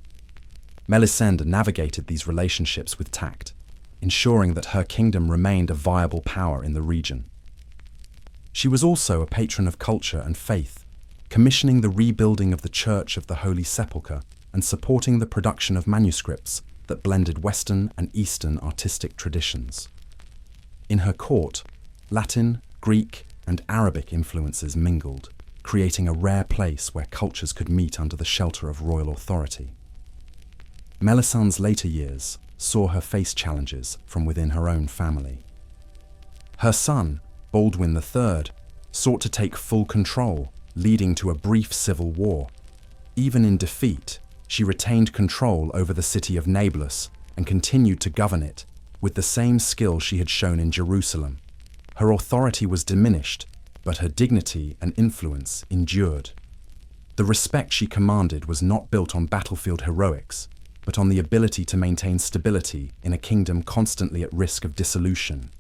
Melisende navigated these relationships with tact, ensuring that her kingdom remained a viable power in the region. She was also a patron of culture and faith, commissioning the rebuilding of the Church of the Holy Sepulchre and supporting the production of manuscripts that blended Western and Eastern artistic traditions. In her court, Latin, Greek, and Arabic influences mingled, creating a rare place where cultures could meet under the shelter of royal authority. Melisende's later years saw her face challenges from within her own family. Her son, Baldwin III, sought to take full control, leading to a brief civil war. Even in defeat, she retained control over the city of Nablus and continued to govern it with the same skill she had shown in Jerusalem. Her authority was diminished, but her dignity and influence endured. The respect she commanded was not built on battlefield heroics, but on the ability to maintain stability in a kingdom constantly at risk of dissolution.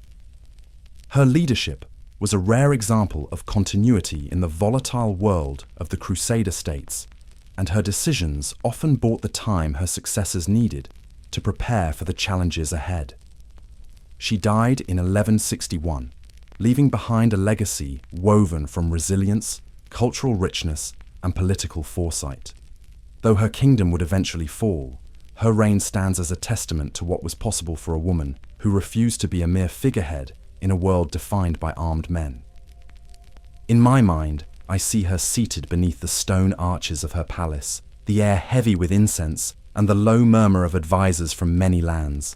Her leadership was a rare example of continuity in the volatile world of the Crusader states, and her decisions often bought the time her successors needed to prepare for the challenges ahead. She died in 1161, leaving behind a legacy woven from resilience, cultural richness, and political foresight. Though her kingdom would eventually fall, her reign stands as a testament to what was possible for a woman who refused to be a mere figurehead in a world defined by armed men. In my mind, I see her seated beneath the stone arches of her palace, the air heavy with incense and the low murmur of advisors from many lands.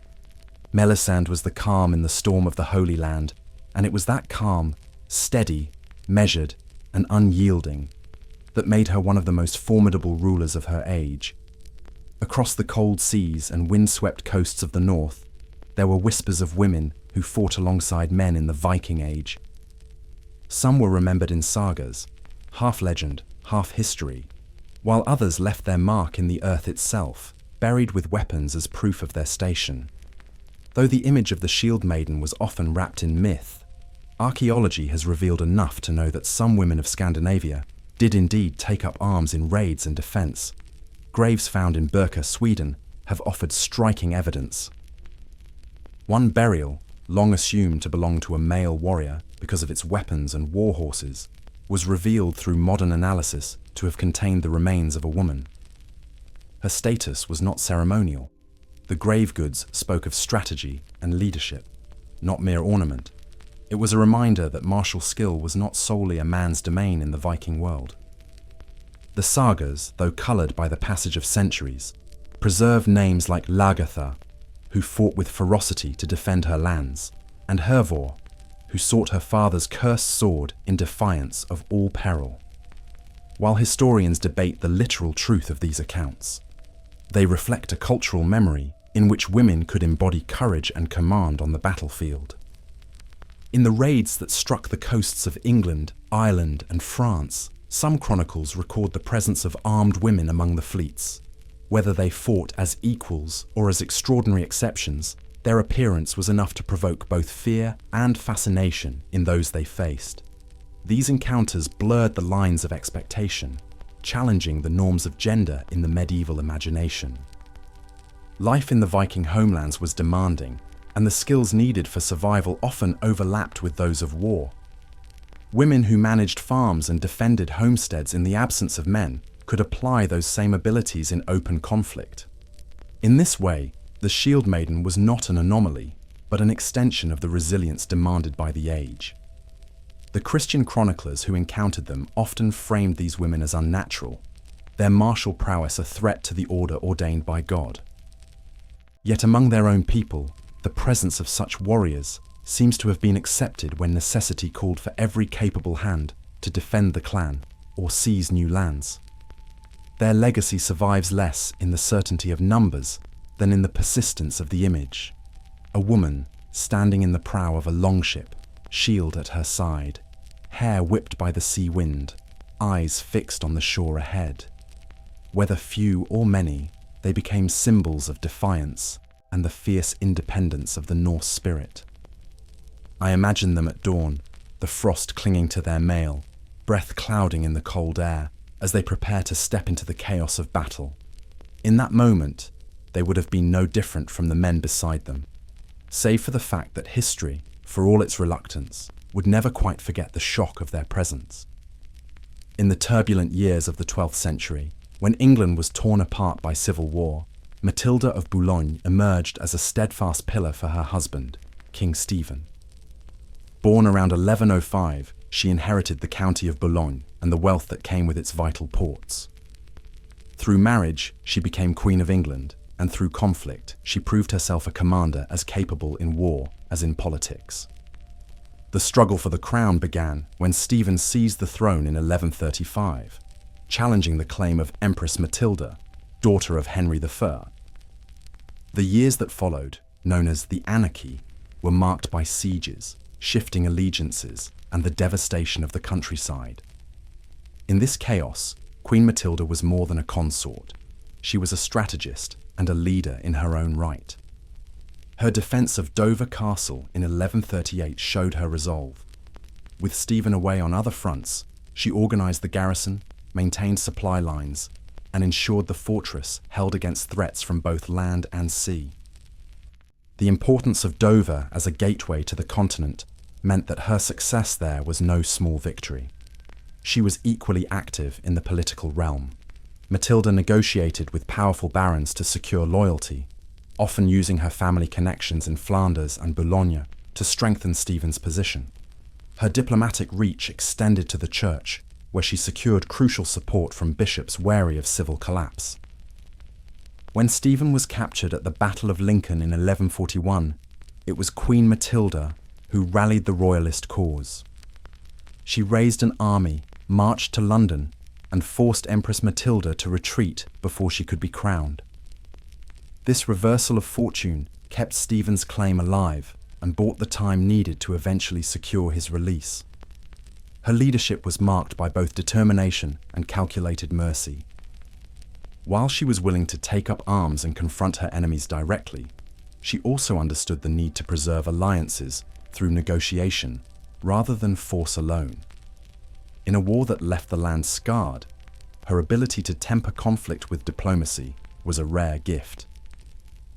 Melisende was the calm in the storm of the Holy Land, and it was that calm, steady, measured, and unyielding, that made her one of the most formidable rulers of her age. Across the cold seas and wind-swept coasts of the north, there were whispers of women who fought alongside men in the Viking Age. Some were remembered in sagas, half legend, half history, while others left their mark in the earth itself, buried with weapons as proof of their station. Though the image of the Shield Maiden was often wrapped in myth, archaeology has revealed enough to know that some women of Scandinavia did indeed take up arms in raids and defense. Graves found in Birka, Sweden, have offered striking evidence. One burial, long assumed to belong to a male warrior because of its weapons and war horses, was revealed through modern analysis to have contained the remains of a woman. Her status was not ceremonial. The grave goods spoke of strategy and leadership, not mere ornament. It was a reminder that martial skill was not solely a man's domain in the Viking world. The sagas, though coloured by the passage of centuries, preserve names like Lagertha, who fought with ferocity to defend her lands, and Hervor, who sought her father's cursed sword in defiance of all peril. While historians debate the literal truth of these accounts, they reflect a cultural memory in which women could embody courage and command on the battlefield. In the raids that struck the coasts of England, Ireland, and France, some chronicles record the presence of armed women among the fleets. Whether they fought as equals or as extraordinary exceptions, their appearance was enough to provoke both fear and fascination in those they faced. These encounters blurred the lines of expectation, challenging the norms of gender in the medieval imagination. Life in the Viking homelands was demanding, and the skills needed for survival often overlapped with those of war. Women who managed farms and defended homesteads in the absence of men could apply those same abilities in open conflict. In this way, the shield maiden was not an anomaly, but an extension of the resilience demanded by the age. The Christian chroniclers who encountered them often framed these women as unnatural, their martial prowess a threat to the order ordained by God. Yet among their own people, the presence of such warriors seems to have been accepted when necessity called for every capable hand to defend the clan or seize new lands. Their legacy survives less in the certainty of numbers than in the persistence of the image. A woman standing in the prow of a longship, shield at her side, hair whipped by the sea wind, eyes fixed on the shore ahead. Whether few or many, they became symbols of defiance and the fierce independence of the Norse spirit. I imagine them at dawn, the frost clinging to their mail, breath clouding in the cold air, as they prepare to step into the chaos of battle. In that moment, they would have been no different from the men beside them, save for the fact that history, for all its reluctance, would never quite forget the shock of their presence. In the turbulent years of the 12th century, when England was torn apart by civil war, Matilda of Boulogne emerged as a steadfast pillar for her husband, King Stephen. Born around 1105, she inherited the county of Boulogne and the wealth that came with its vital ports. Through marriage, she became Queen of England, and through conflict, she proved herself a commander as capable in war as in politics. The struggle for the crown began when Stephen seized the throne in 1135, challenging the claim of Empress Matilda, daughter of Henry I. The years that followed, known as the Anarchy, were marked by sieges, shifting allegiances, and the devastation of the countryside. In this chaos, Queen Matilda was more than a consort. She was a strategist and a leader in her own right. Her defense of Dover Castle in 1138 showed her resolve. With Stephen away on other fronts, she organized the garrison, maintained supply lines, and ensured the fortress held against threats from both land and sea. The importance of Dover as a gateway to the continent meant that her success there was no small victory. She was equally active in the political realm. Matilda negotiated with powerful barons to secure loyalty, often using her family connections in Flanders and Boulogne to strengthen Stephen's position. Her diplomatic reach extended to the church, where she secured crucial support from bishops wary of civil collapse. When Stephen was captured at the Battle of Lincoln in 1141, it was Queen Matilda who rallied the royalist cause. She raised an army, marched to London, and forced Empress Matilda to retreat before she could be crowned. This reversal of fortune kept Stephen's claim alive and bought the time needed to eventually secure his release. Her leadership was marked by both determination and calculated mercy. While she was willing to take up arms and confront her enemies directly, she also understood the need to preserve alliances through negotiation rather than force alone. In a war that left the land scarred, her ability to temper conflict with diplomacy was a rare gift.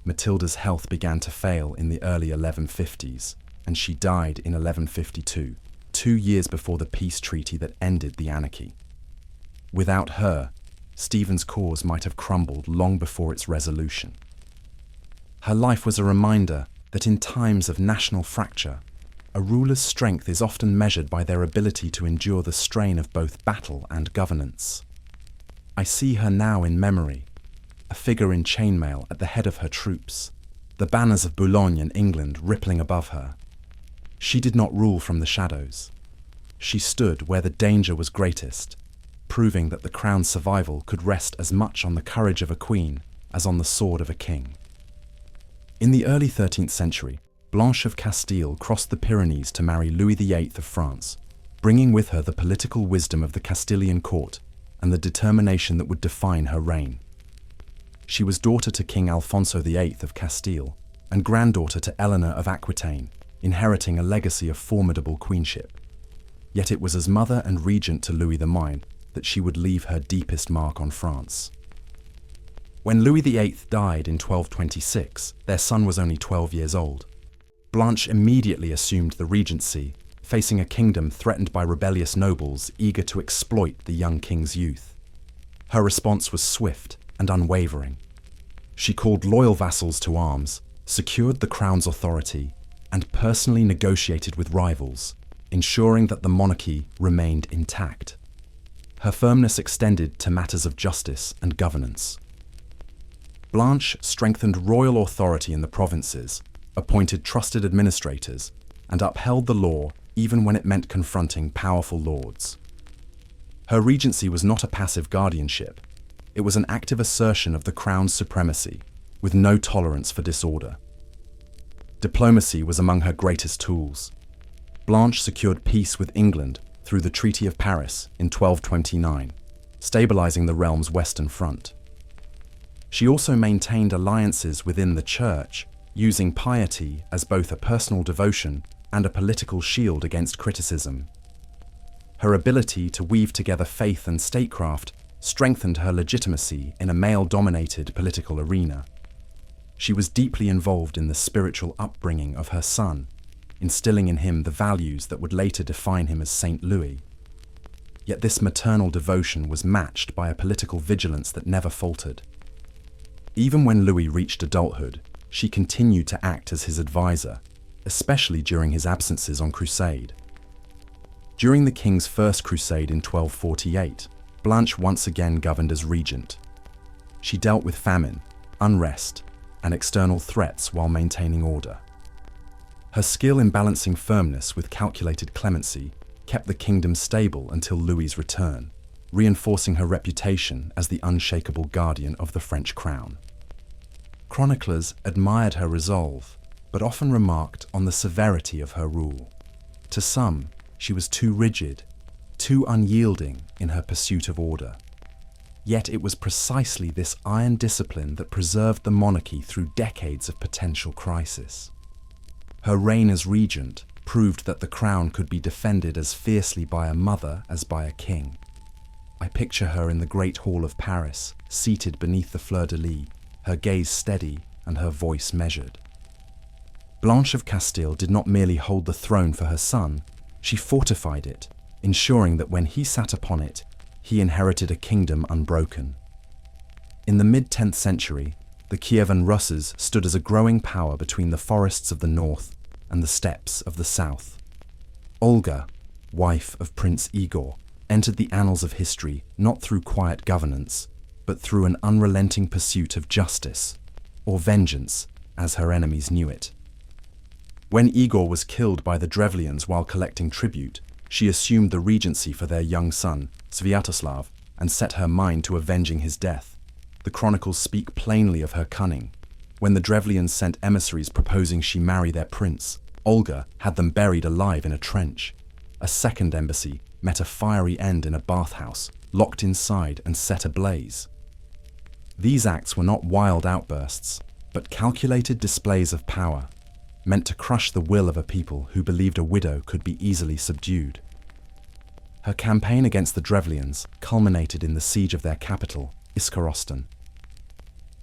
Matilda's health began to fail in the early 1150s, and she died in 1152, 2 years before the peace treaty that ended the anarchy. Without her, Stephen's cause might have crumbled long before its resolution. Her life was a reminder that in times of national fracture, a ruler's strength is often measured by their ability to endure the strain of both battle and governance. I see her now in memory, a figure in chainmail at the head of her troops, the banners of Boulogne and England rippling above her. She did not rule from the shadows. She stood where the danger was greatest, proving that the crown's survival could rest as much on the courage of a queen as on the sword of a king. In the early 13th century, Blanche of Castile crossed the Pyrenees to marry Louis VIII of France, bringing with her the political wisdom of the Castilian court and the determination that would define her reign. She was daughter to King Alfonso VIII of Castile and granddaughter to Eleanor of Aquitaine, inheriting a legacy of formidable queenship. Yet it was as mother and regent to Louis the Mine that she would leave her deepest mark on France. When Louis VIII died in 1226, their son was only 12 years old. Blanche immediately assumed the regency, facing a kingdom threatened by rebellious nobles eager to exploit the young king's youth. Her response was swift and unwavering. She called loyal vassals to arms, secured the crown's authority, and personally negotiated with rivals, ensuring that the monarchy remained intact. Her firmness extended to matters of justice and governance. Blanche strengthened royal authority in the provinces, appointed trusted administrators, and upheld the law even when it meant confronting powerful lords. Her regency was not a passive guardianship. It was an active assertion of the crown's supremacy, with no tolerance for disorder. Diplomacy was among her greatest tools. Blanche secured peace with England through the Treaty of Paris in 1229, stabilizing the realm's western front. She also maintained alliances within the church, using piety as both a personal devotion and a political shield against criticism. Her ability to weave together faith and statecraft strengthened her legitimacy in a male-dominated political arena. She was deeply involved in the spiritual upbringing of her son, instilling in him the values that would later define him as Saint Louis. Yet this maternal devotion was matched by a political vigilance that never faltered. Even when Louis reached adulthood, she continued to act as his advisor, especially during his absences on crusade. During the king's first crusade in 1248, Blanche once again governed as regent. She dealt with famine, unrest, and external threats while maintaining order. Her skill in balancing firmness with calculated clemency kept the kingdom stable until Louis's return, reinforcing her reputation as the unshakable guardian of the French crown. Chroniclers admired her resolve, but often remarked on the severity of her rule. To some, she was too rigid, too unyielding in her pursuit of order. Yet it was precisely this iron discipline that preserved the monarchy through decades of potential crisis. Her reign as regent proved that the crown could be defended as fiercely by a mother as by a king. I picture her in the Great Hall of Paris, seated beneath the fleur-de-lis, her gaze steady and her voice measured. Blanche of Castile did not merely hold the throne for her son, she fortified it, ensuring that when he sat upon it, he inherited a kingdom unbroken. In the mid-10th century, the Kievan Russes stood as a growing power between the forests of the north and the steppes of the south. Olga, wife of Prince Igor, entered the annals of history not through quiet governance, but through an unrelenting pursuit of justice, or vengeance, as her enemies knew it. When Igor was killed by the Drevlians while collecting tribute, she assumed the regency for their young son, Sviatoslav, and set her mind to avenging his death. The chronicles speak plainly of her cunning. When the Drevlians sent emissaries proposing she marry their prince, Olga had them buried alive in a trench. A second embassy met a fiery end in a bathhouse, locked inside and set ablaze. These acts were not wild outbursts, but calculated displays of power, meant to crush the will of a people who believed a widow could be easily subdued. Her campaign against the Drevlians culminated in the siege of their capital, Iskorostan.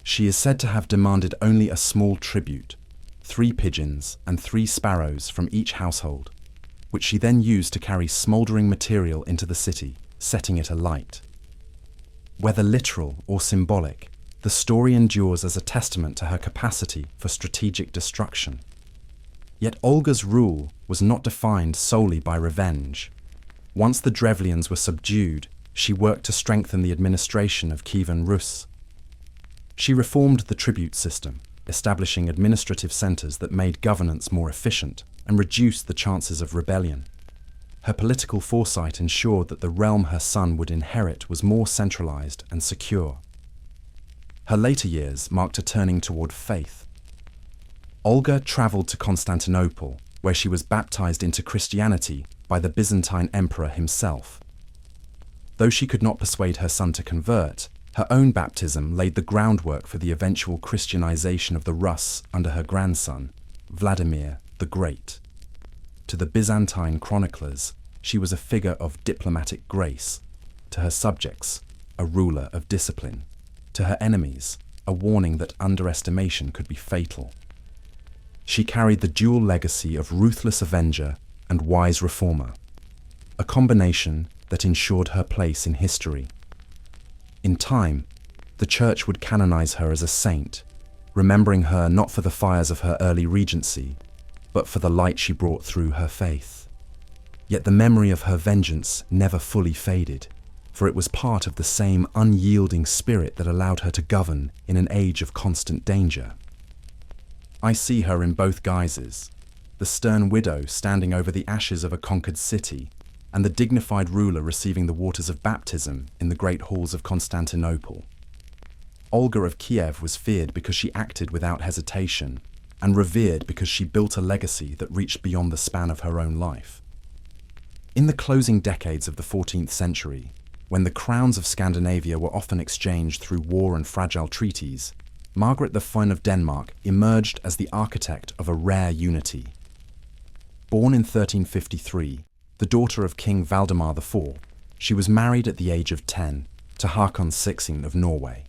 She is said to have demanded only a small tribute, 3 pigeons and 3 sparrows from each household, which she then used to carry smouldering material into the city, setting it alight. Whether literal or symbolic, the story endures as a testament to her capacity for strategic destruction. Yet Olga's rule was not defined solely by revenge. Once the Drevlians were subdued, she worked to strengthen the administration of Kievan Rus. She reformed the tribute system, establishing administrative centers that made governance more efficient and reduced the chances of rebellion. Her political foresight ensured that the realm her son would inherit was more centralized and secure. Her later years marked a turning toward faith. Olga traveled to Constantinople, where she was baptized into Christianity by the Byzantine emperor himself. Though she could not persuade her son to convert, her own baptism laid the groundwork for the eventual Christianization of the Rus under her grandson, Vladimir the Great. To the Byzantine chroniclers, she was a figure of diplomatic grace. To her subjects, a ruler of discipline. To her enemies, a warning that underestimation could be fatal. She carried the dual legacy of ruthless avenger and wise reformer, a combination that ensured her place in history. In time, the Church would canonize her as a saint, remembering her not for the fires of her early regency, but for the light she brought through her faith. Yet the memory of her vengeance never fully faded, for it was part of the same unyielding spirit that allowed her to govern in an age of constant danger. I see her in both guises, the stern widow standing over the ashes of a conquered city, and the dignified ruler receiving the waters of baptism in the great halls of Constantinople. Olga of Kiev was feared because she acted without hesitation, and revered because she built a legacy that reached beyond the span of her own life. In the closing decades of the 14th century, when the crowns of Scandinavia were often exchanged through war and fragile treaties, Margaret the Fun of Denmark emerged as the architect of a rare unity. Born in 1353, the daughter of King Valdemar IV, she was married at the age of 10 to Håkon VI of Norway.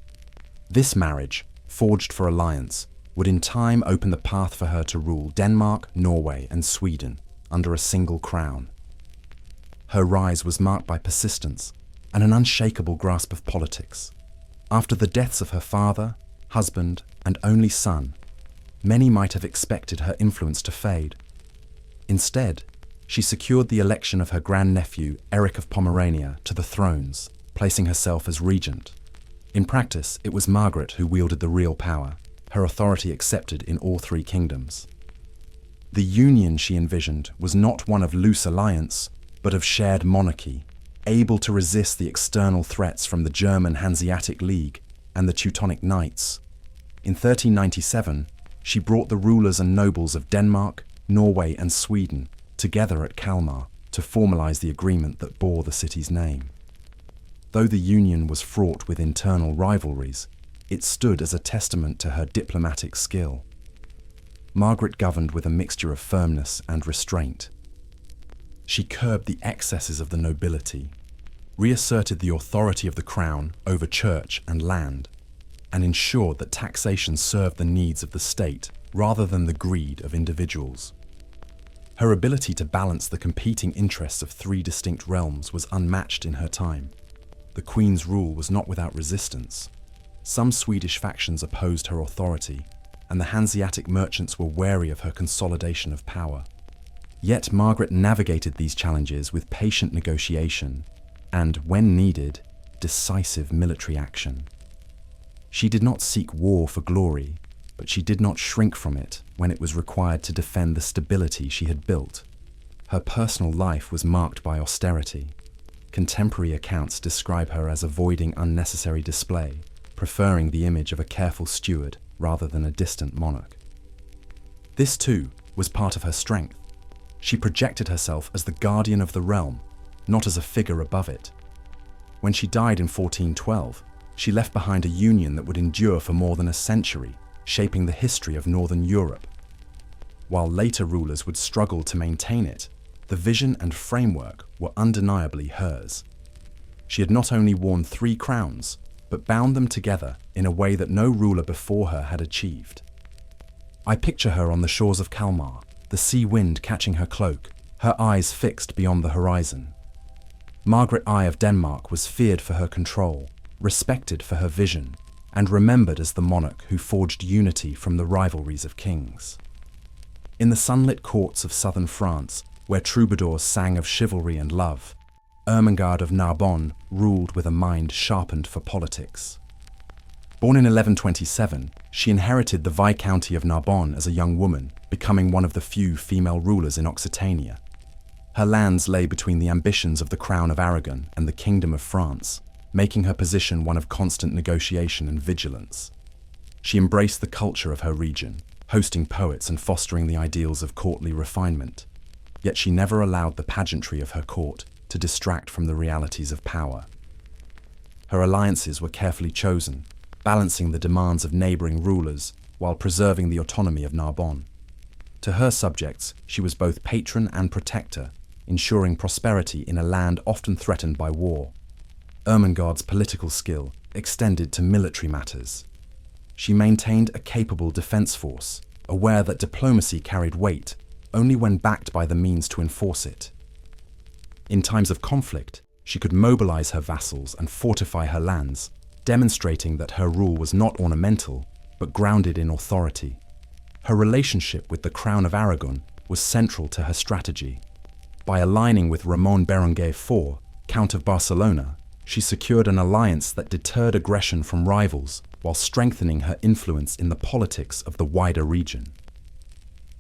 This marriage, forged for alliance, would in time open the path for her to rule Denmark, Norway, and Sweden under a single crown. Her rise was marked by persistence and an unshakable grasp of politics. After the deaths of her father, husband, and only son, many might have expected her influence to fade. Instead, she secured the election of her grandnephew, Eric of Pomerania, to the thrones, placing herself as regent. In practice, it was Margaret who wielded the real power, her authority accepted in all 3 kingdoms. The union she envisioned was not one of loose alliance, but of shared monarchy, able to resist the external threats from the German Hanseatic League and the Teutonic Knights. In 1397, she brought the rulers and nobles of Denmark, Norway, and Sweden together at Kalmar to formalize the agreement that bore the city's name. Though the union was fraught with internal rivalries, it stood as a testament to her diplomatic skill. Margaret governed with a mixture of firmness and restraint. She curbed the excesses of the nobility, reasserted the authority of the crown over church and land, and ensured that taxation served the needs of the state rather than the greed of individuals. Her ability to balance the competing interests of 3 distinct realms was unmatched in her time. The Queen's rule was not without resistance. Some Swedish factions opposed her authority, and the Hanseatic merchants were wary of her consolidation of power. Yet Margaret navigated these challenges with patient negotiation and, when needed, decisive military action. She did not seek war for glory, but she did not shrink from it when it was required to defend the stability she had built. Her personal life was marked by austerity. Contemporary accounts describe her as avoiding unnecessary display, preferring the image of a careful steward rather than a distant monarch. This, too, was part of her strength. She projected herself as the guardian of the realm, not as a figure above it. When she died in 1412, she left behind a union that would endure for more than a century, shaping the history of Northern Europe. While later rulers would struggle to maintain it, the vision and framework were undeniably hers. She had not only worn 3 crowns, but bound them together in a way that no ruler before her had achieved. I picture her on the shores of Kalmar, the sea wind catching her cloak, her eyes fixed beyond the horizon. Margaret I of Denmark was feared for her control, respected for her vision, and remembered as the monarch who forged unity from the rivalries of kings. In the sunlit courts of southern France, where troubadours sang of chivalry and love, Ermengarde of Narbonne ruled with a mind sharpened for politics. Born in 1127, she inherited the Viscounty of Narbonne as a young woman, becoming one of the few female rulers in Occitania. Her lands lay between the ambitions of the Crown of Aragon and the Kingdom of France, making her position one of constant negotiation and vigilance. She embraced the culture of her region, hosting poets and fostering the ideals of courtly refinement. Yet she never allowed the pageantry of her court to distract from the realities of power. Her alliances were carefully chosen, balancing the demands of neighboring rulers while preserving the autonomy of Narbonne. To her subjects, she was both patron and protector, ensuring prosperity in a land often threatened by war. Ermengarde's political skill extended to military matters. She maintained a capable defense force, aware that diplomacy carried weight only when backed by the means to enforce it. In times of conflict, she could mobilize her vassals and fortify her lands, demonstrating that her rule was not ornamental, but grounded in authority. Her relationship with the Crown of Aragon was central to her strategy. By aligning with Ramon Berenguer IV, Count of Barcelona, she secured an alliance that deterred aggression from rivals while strengthening her influence in the politics of the wider region.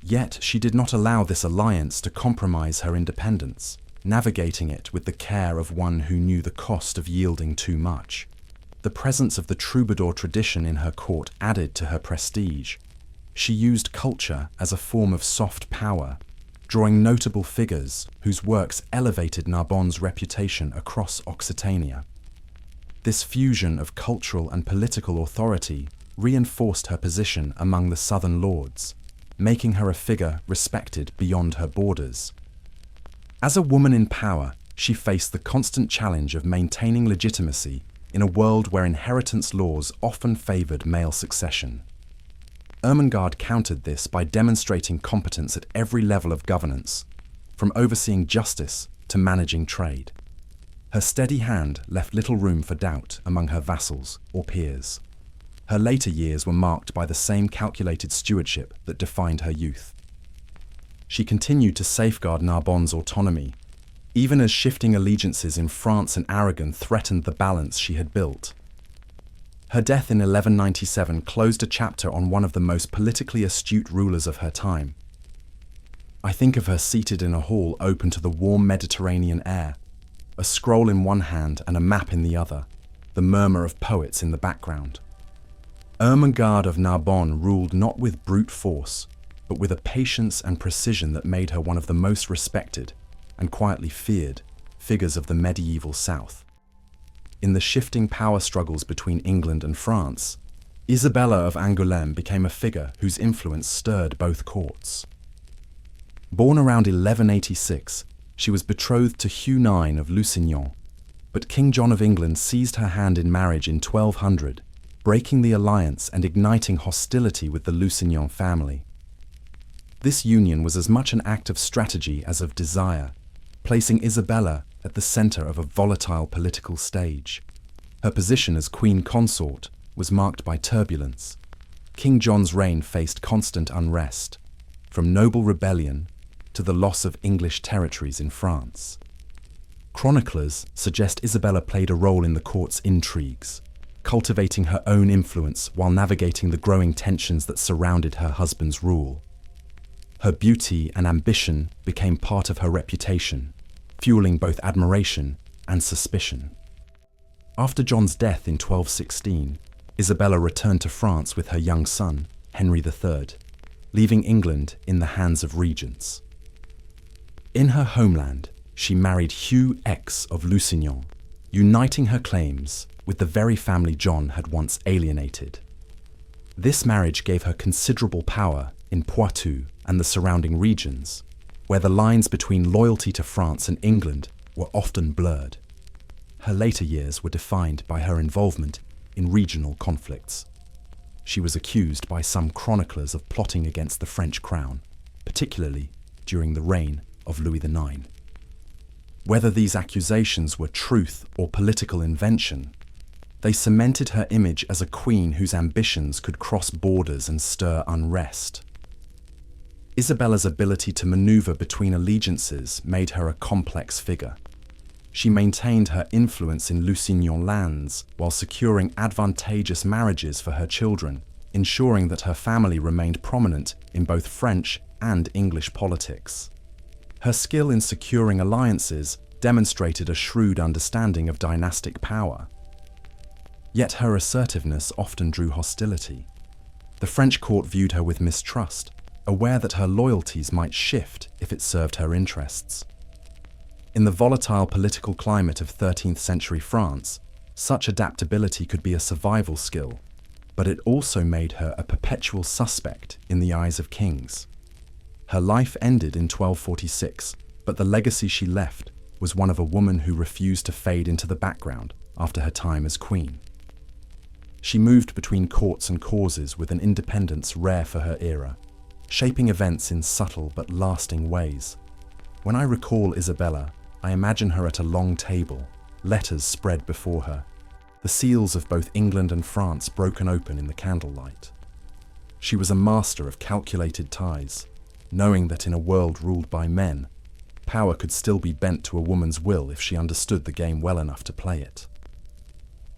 Yet she did not allow this alliance to compromise her independence, navigating it with the care of one who knew the cost of yielding too much. The presence of the troubadour tradition in her court added to her prestige. She used culture as a form of soft power, drawing notable figures whose works elevated Narbonne's reputation across Occitania. This fusion of cultural and political authority reinforced her position among the southern lords, making her a figure respected beyond her borders. As a woman in power, she faced the constant challenge of maintaining legitimacy in a world where inheritance laws often favored male succession. Ermengarde countered this by demonstrating competence at every level of governance, from overseeing justice to managing trade. Her steady hand left little room for doubt among her vassals or peers. Her later years were marked by the same calculated stewardship that defined her youth. She continued to safeguard Narbonne's autonomy, even as shifting allegiances in France and Aragon threatened the balance she had built. Her death in 1197 closed a chapter on one of the most politically astute rulers of her time. I think of her seated in a hall open to the warm Mediterranean air, a scroll in one hand and a map in the other, the murmur of poets in the background. Ermengarde of Narbonne ruled not with brute force, but with a patience and precision that made her one of the most respected, and quietly feared, figures of the medieval South. In the shifting power struggles between England and France, Isabella of Angoulême became a figure whose influence stirred both courts. Born around 1186, she was betrothed to Hugh IX of Lusignan, but King John of England seized her hand in marriage in 1200, breaking the alliance and igniting hostility with the Lusignan family. This union was as much an act of strategy as of desire, placing Isabella at the center of a volatile political stage. Her position as queen consort was marked by turbulence. King John's reign faced constant unrest, from noble rebellion to the loss of English territories in France. Chroniclers suggest Isabella played a role in the court's intrigues, cultivating her own influence while navigating the growing tensions that surrounded her husband's rule. Her beauty and ambition became part of her reputation, fueling both admiration and suspicion. After John's death in 1216, Isabella returned to France with her young son, Henry III, leaving England in the hands of regents. In her homeland, she married Hugh X of Lusignan, uniting her claims with the very family John had once alienated. This marriage gave her considerable power in Poitou and the surrounding regions, where the lines between loyalty to France and England were often blurred. Her later years were defined by her involvement in regional conflicts. She was accused by some chroniclers of plotting against the French crown, particularly during the reign of Louis IX. Whether these accusations were truth or political invention, they cemented her image as a queen whose ambitions could cross borders and stir unrest. Isabella's ability to maneuver between allegiances made her a complex figure. She maintained her influence in Lusignan lands while securing advantageous marriages for her children, ensuring that her family remained prominent in both French and English politics. Her skill in securing alliances demonstrated a shrewd understanding of dynastic power. Yet her assertiveness often drew hostility. The French court viewed her with mistrust, aware that her loyalties might shift if it served her interests. In the volatile political climate of 13th century France, such adaptability could be a survival skill, but it also made her a perpetual suspect in the eyes of kings. Her life ended in 1246, but the legacy she left was one of a woman who refused to fade into the background after her time as queen. She moved between courts and causes with an independence rare for her era, shaping events in subtle but lasting ways. When I recall Isabella, I imagine her at a long table, letters spread before her, the seals of both England and France broken open in the candlelight. She was a master of calculated ties, knowing that in a world ruled by men, power could still be bent to a woman's will if she understood the game well enough to play it.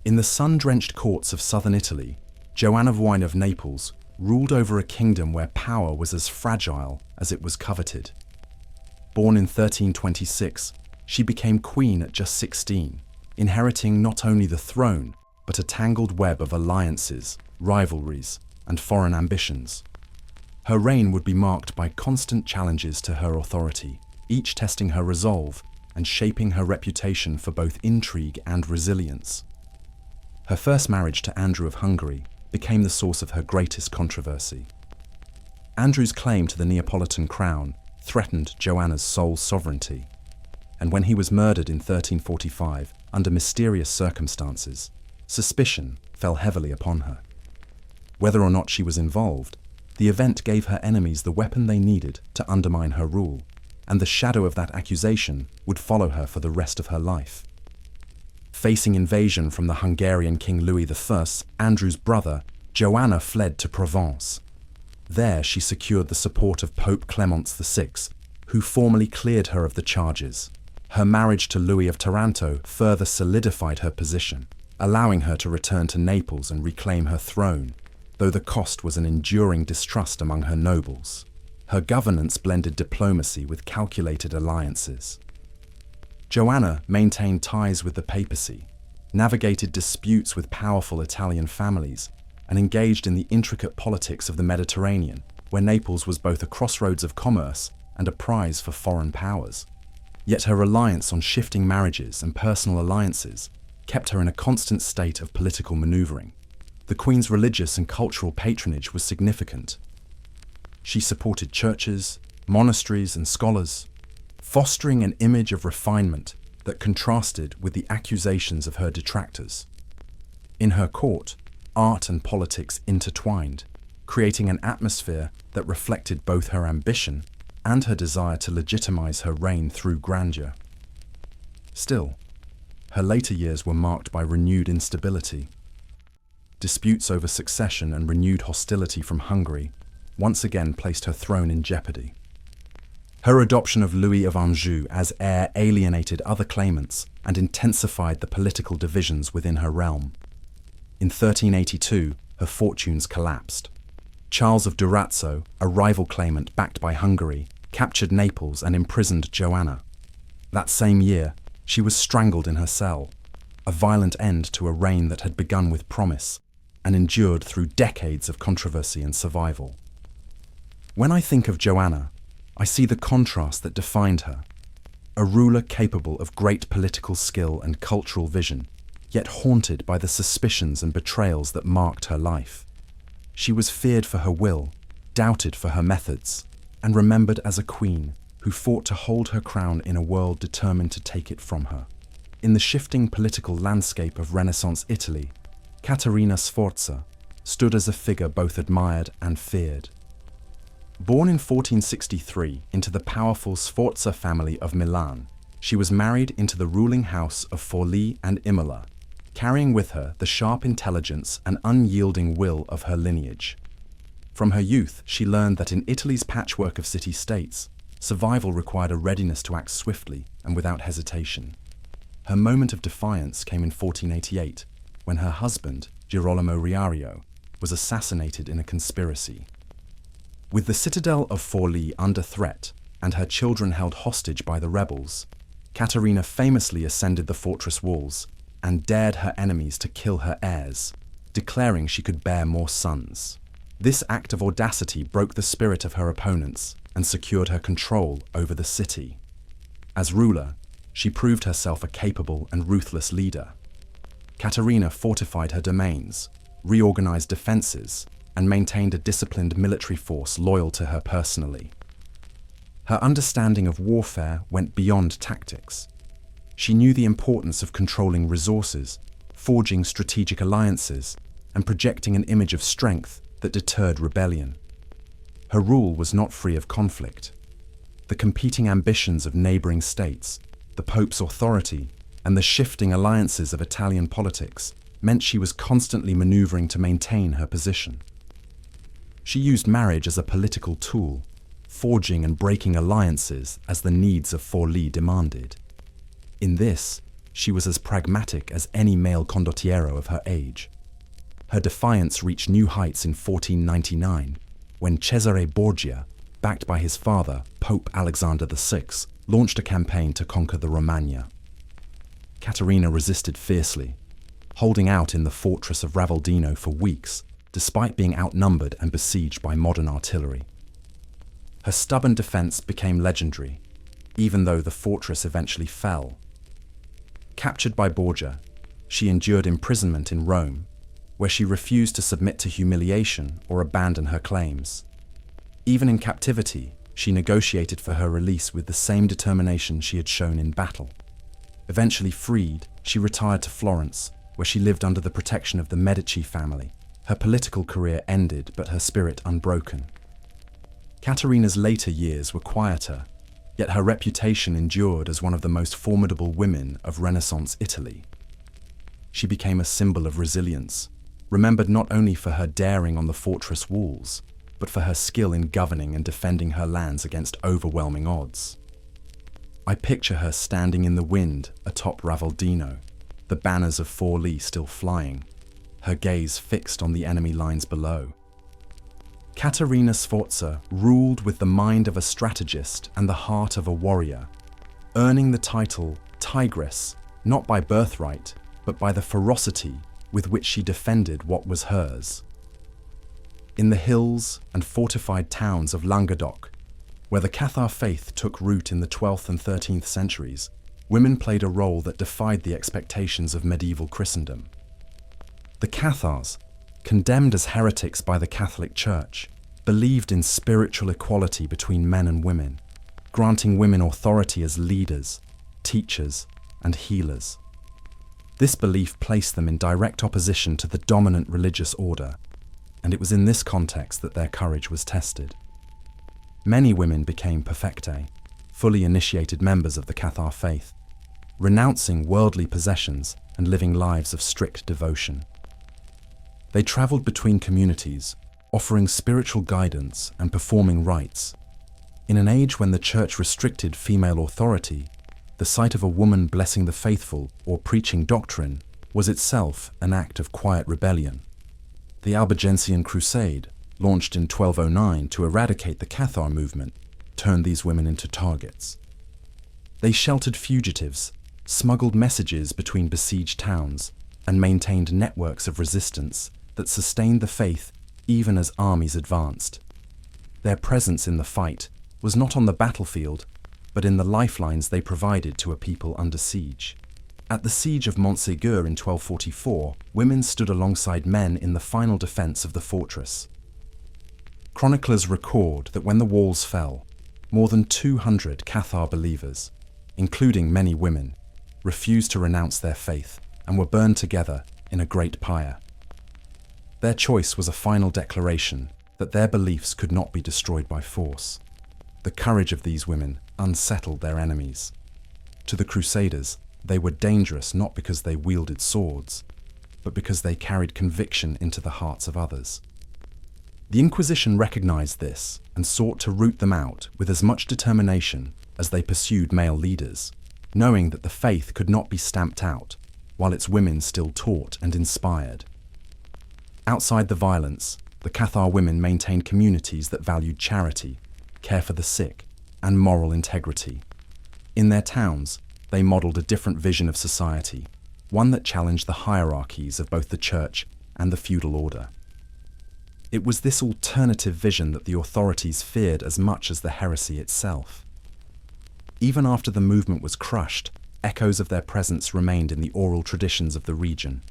In the sun-drenched courts of southern Italy, Joanna of Wine of Naples ruled over a kingdom where power was as fragile as it was coveted. Born in 1326, she became queen at just 16, inheriting not only the throne, but a tangled web of alliances, rivalries, and foreign ambitions. Her reign would be marked by constant challenges to her authority, each testing her resolve and shaping her reputation for both intrigue and resilience. Her first marriage to Andrew of Hungary became the source of her greatest controversy. Andrew's claim to the Neapolitan crown threatened Joanna's sole sovereignty, and when he was murdered in 1345 under mysterious circumstances, suspicion fell heavily upon her. Whether or not she was involved, the event gave her enemies the weapon they needed to undermine her rule, and the shadow of that accusation would follow her for the rest of her life. Facing invasion from the Hungarian King Louis I, Andrew's brother, Joanna fled to Provence. There she secured the support of Pope Clement VI, who formally cleared her of the charges. Her marriage to Louis of Taranto further solidified her position, allowing her to return to Naples and reclaim her throne, though the cost was an enduring distrust among her nobles. Her governance blended diplomacy with calculated alliances. Joanna maintained ties with the papacy, navigated disputes with powerful Italian families, and engaged in the intricate politics of the Mediterranean, where Naples was both a crossroads of commerce and a prize for foreign powers. Yet her reliance on shifting marriages and personal alliances kept her in a constant state of political maneuvering. The Queen's religious and cultural patronage was significant. She supported churches, monasteries, and scholars, fostering an image of refinement that contrasted with the accusations of her detractors. In her court, art and politics intertwined, creating an atmosphere that reflected both her ambition and her desire to legitimize her reign through grandeur. Still, her later years were marked by renewed instability. Disputes over succession and renewed hostility from Hungary once again placed her throne in jeopardy. Her adoption of Louis of Anjou as heir alienated other claimants and intensified the political divisions within her realm. In 1382, her fortunes collapsed. Charles of Durazzo, a rival claimant backed by Hungary, captured Naples and imprisoned Joanna. That same year, she was strangled in her cell, a violent end to a reign that had begun with promise and endured through decades of controversy and survival. When I think of Joanna, I see the contrast that defined her, a ruler capable of great political skill and cultural vision, yet haunted by the suspicions and betrayals that marked her life. She was feared for her will, doubted for her methods, and remembered as a queen who fought to hold her crown in a world determined to take it from her. In the shifting political landscape of Renaissance Italy, Caterina Sforza stood as a figure both admired and feared. Born in 1463 into the powerful Sforza family of Milan, she was married into the ruling house of Forlì and Imola, carrying with her the sharp intelligence and unyielding will of her lineage. From her youth, she learned that in Italy's patchwork of city-states, survival required a readiness to act swiftly and without hesitation. Her moment of defiance came in 1488, when her husband, Girolamo Riario, was assassinated in a conspiracy. With the citadel of Forlì under threat and her children held hostage by the rebels, Caterina famously ascended the fortress walls and dared her enemies to kill her heirs, declaring she could bear more sons. This act of audacity broke the spirit of her opponents and secured her control over the city. As ruler, she proved herself a capable and ruthless leader. Caterina fortified her domains, reorganized defenses, and maintained a disciplined military force loyal to her personally. Her understanding of warfare went beyond tactics. She knew the importance of controlling resources, forging strategic alliances, and projecting an image of strength that deterred rebellion. Her rule was not free of conflict. The competing ambitions of neighboring states, the Pope's authority, and the shifting alliances of Italian politics meant she was constantly maneuvering to maintain her position. She used marriage as a political tool, forging and breaking alliances as the needs of Forlì demanded. In this, she was as pragmatic as any male condottiero of her age. Her defiance reached new heights in 1499, when Cesare Borgia, backed by his father, Pope Alexander VI, launched a campaign to conquer the Romagna. Caterina resisted fiercely, holding out in the fortress of Ravaldino for weeks, despite being outnumbered and besieged by modern artillery. Her stubborn defense became legendary, even though the fortress eventually fell. Captured by Borgia, she endured imprisonment in Rome, where she refused to submit to humiliation or abandon her claims. Even in captivity, she negotiated for her release with the same determination she had shown in battle. Eventually freed, she retired to Florence, where she lived under the protection of the Medici family. Her political career ended, but her spirit unbroken. Caterina's later years were quieter, yet her reputation endured as one of the most formidable women of Renaissance Italy. She became a symbol of resilience, remembered not only for her daring on the fortress walls, but for her skill in governing and defending her lands against overwhelming odds. I picture her standing in the wind atop Ravaldino, the banners of Forlì still flying, her gaze fixed on the enemy lines below. Caterina Sforza ruled with the mind of a strategist and the heart of a warrior, earning the title Tigress not by birthright, but by the ferocity with which she defended what was hers. In the hills and fortified towns of Languedoc, where the Cathar faith took root in the 12th and 13th centuries, women played a role that defied the expectations of medieval Christendom. The Cathars, condemned as heretics by the Catholic Church, believed in spiritual equality between men and women, granting women authority as leaders, teachers, and healers. This belief placed them in direct opposition to the dominant religious order, and it was in this context that their courage was tested. Many women became perfectae, fully initiated members of the Cathar faith, renouncing worldly possessions and living lives of strict devotion. They traveled between communities, offering spiritual guidance and performing rites. In an age when the church restricted female authority, the sight of a woman blessing the faithful or preaching doctrine was itself an act of quiet rebellion. The Albigensian Crusade, launched in 1209 to eradicate the Cathar movement, turned these women into targets. They sheltered fugitives, smuggled messages between besieged towns, and maintained networks of resistance that sustained the faith even as armies advanced. Their presence in the fight was not on the battlefield, but in the lifelines they provided to a people under siege. At the siege of Montségur in 1244, women stood alongside men in the final defense of the fortress. Chroniclers record that when the walls fell, more than 200 Cathar believers, including many women, refused to renounce their faith and were burned together in a great pyre. Their choice was a final declaration that their beliefs could not be destroyed by force. The courage of these women unsettled their enemies. To the Crusaders, they were dangerous not because they wielded swords, but because they carried conviction into the hearts of others. The Inquisition recognized this and sought to root them out with as much determination as they pursued male leaders, knowing that the faith could not be stamped out while its women still taught and inspired. Outside the violence, the Cathar women maintained communities that valued charity, care for the sick, and moral integrity. In their towns, they modeled a different vision of society, one that challenged the hierarchies of both the church and the feudal order. It was this alternative vision that the authorities feared as much as the heresy itself. Even after the movement was crushed, echoes of their presence remained in the oral traditions of the region.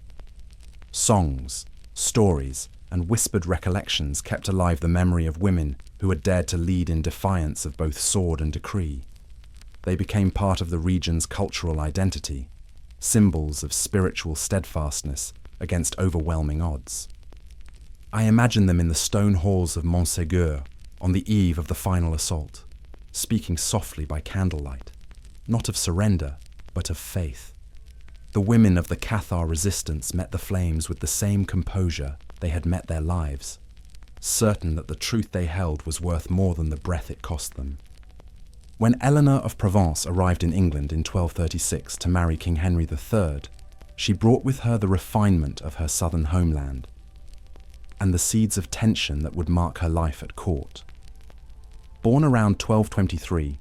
Songs, stories, and whispered recollections kept alive the memory of women who had dared to lead in defiance of both sword and decree. They became part of the region's cultural identity, symbols of spiritual steadfastness against overwhelming odds. I imagine them in the stone halls of Montségur on the eve of the final assault, speaking softly by candlelight, not of surrender, but of faith. The women of the Cathar resistance met the flames with the same composure they had met their lives, certain that the truth they held was worth more than the breath it cost them. When Eleanor of Provence arrived in England in 1236 to marry King Henry III, she brought with her the refinement of her southern homeland and the seeds of tension that would mark her life at court. Born around 1223,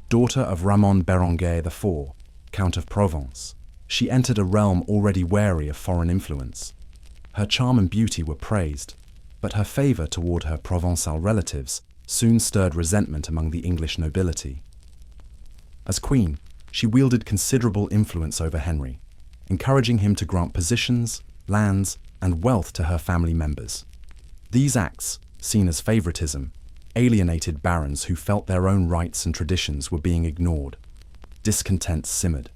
daughter of Ramon Berenguer IV, Count of Provence, she entered a realm already wary of foreign influence. Her charm and beauty were praised, but her favour toward her Provençal relatives soon stirred resentment among the English nobility. As queen, she wielded considerable influence over Henry, encouraging him to grant positions, lands, and wealth to her family members. These acts, seen as favoritism, alienated barons who felt their own rights and traditions were being ignored. Discontent simmered,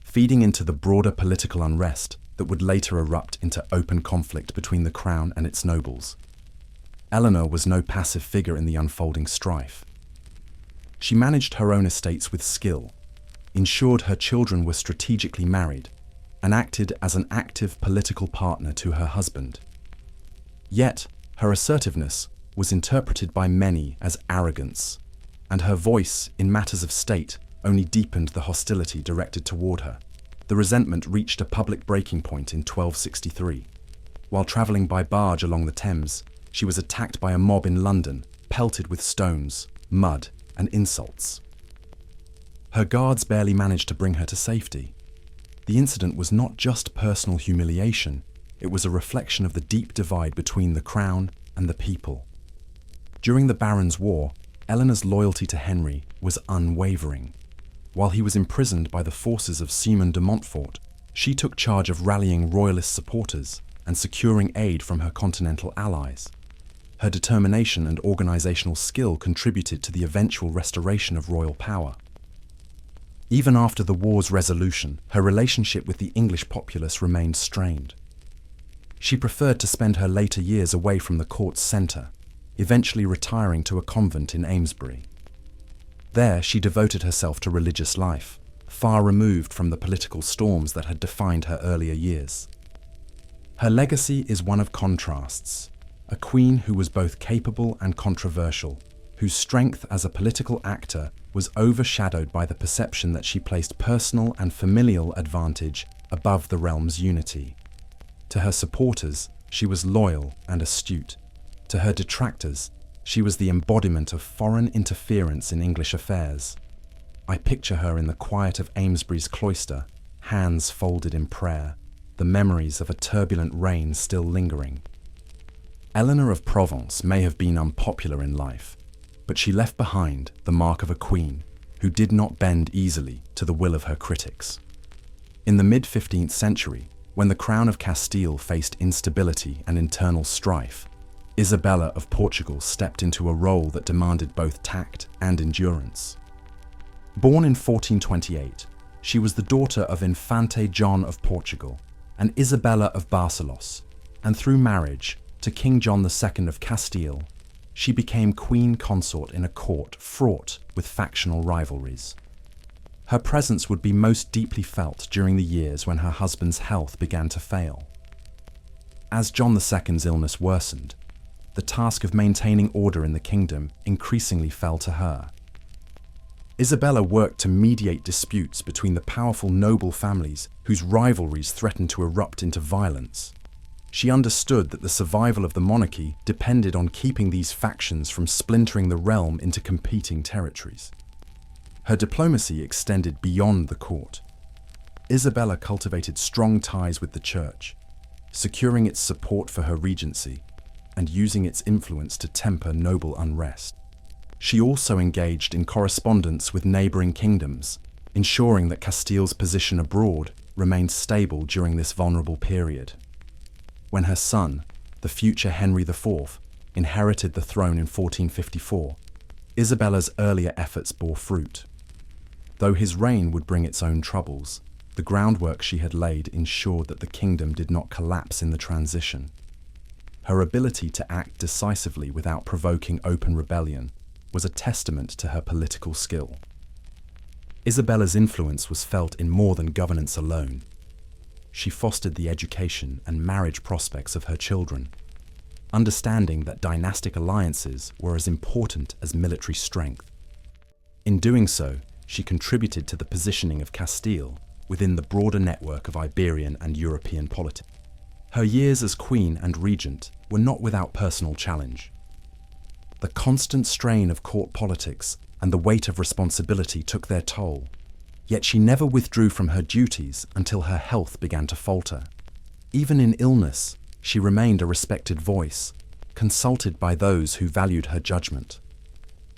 feeding into the broader political unrest that would later erupt into open conflict between the crown and its nobles. Eleanor was no passive figure in the unfolding strife. She managed her own estates with skill, ensured her children were strategically married, and acted as an active political partner to her husband. Yet, her assertiveness was interpreted by many as arrogance, and her voice in matters of state only deepened the hostility directed toward her. The resentment reached a public breaking point in 1263. While travelling by barge along the Thames, she was attacked by a mob in London, pelted with stones, mud, and insults. Her guards barely managed to bring her to safety. The incident was not just personal humiliation, it was a reflection of the deep divide between the crown and the people. During the Barons' War, Eleanor's loyalty to Henry was unwavering. While he was imprisoned by the forces of Simon de Montfort, she took charge of rallying royalist supporters and securing aid from her continental allies. Her determination and organizational skill contributed to the eventual restoration of royal power. Even after the war's resolution, her relationship with the English populace remained strained. She preferred to spend her later years away from the court's centre, eventually retiring to a convent in Amesbury. There, she devoted herself to religious life, far removed from the political storms that had defined her earlier years. Her legacy is one of contrasts, a queen who was both capable and controversial, whose strength as a political actor was overshadowed by the perception that she placed personal and familial advantage above the realm's unity. To her supporters, she was loyal and astute. To her detractors, she was the embodiment of foreign interference in English affairs. I picture her in the quiet of Amesbury's cloister, hands folded in prayer, the memories of a turbulent reign still lingering. Eleanor of Provence may have been unpopular in life, but she left behind the mark of a queen who did not bend easily to the will of her critics. In the mid-15th century, when the crown of Castile faced instability and internal strife, Isabella of Portugal stepped into a role that demanded both tact and endurance. Born in 1428, she was the daughter of Infante John of Portugal and Isabella of Barcelos, and through marriage, to King John II of Castile, she became queen consort in a court fraught with factional rivalries. Her presence would be most deeply felt during the years when her husband's health began to fail. As John II's illness worsened, the task of maintaining order in the kingdom increasingly fell to her. Isabella worked to mediate disputes between the powerful noble families whose rivalries threatened to erupt into violence. She understood that the survival of the monarchy depended on keeping these factions from splintering the realm into competing territories. Her diplomacy extended beyond the court. Isabella cultivated strong ties with the church, securing its support for her regency and using its influence to temper noble unrest. She also engaged in correspondence with neighboring kingdoms, ensuring that Castile's position abroad remained stable during this vulnerable period. When her son, the future Henry IV, inherited the throne in 1454, Isabella's earlier efforts bore fruit. Though his reign would bring its own troubles, the groundwork she had laid ensured that the kingdom did not collapse in the transition. Her ability to act decisively without provoking open rebellion was a testament to her political skill. Isabella's influence was felt in more than governance alone. She fostered the education and marriage prospects of her children, understanding that dynastic alliances were as important as military strength. In doing so, she contributed to the positioning of Castile within the broader network of Iberian and European politics. Her years as queen and regent were not without personal challenge. The constant strain of court politics and the weight of responsibility took their toll, yet she never withdrew from her duties until her health began to falter. Even in illness, she remained a respected voice, consulted by those who valued her judgment.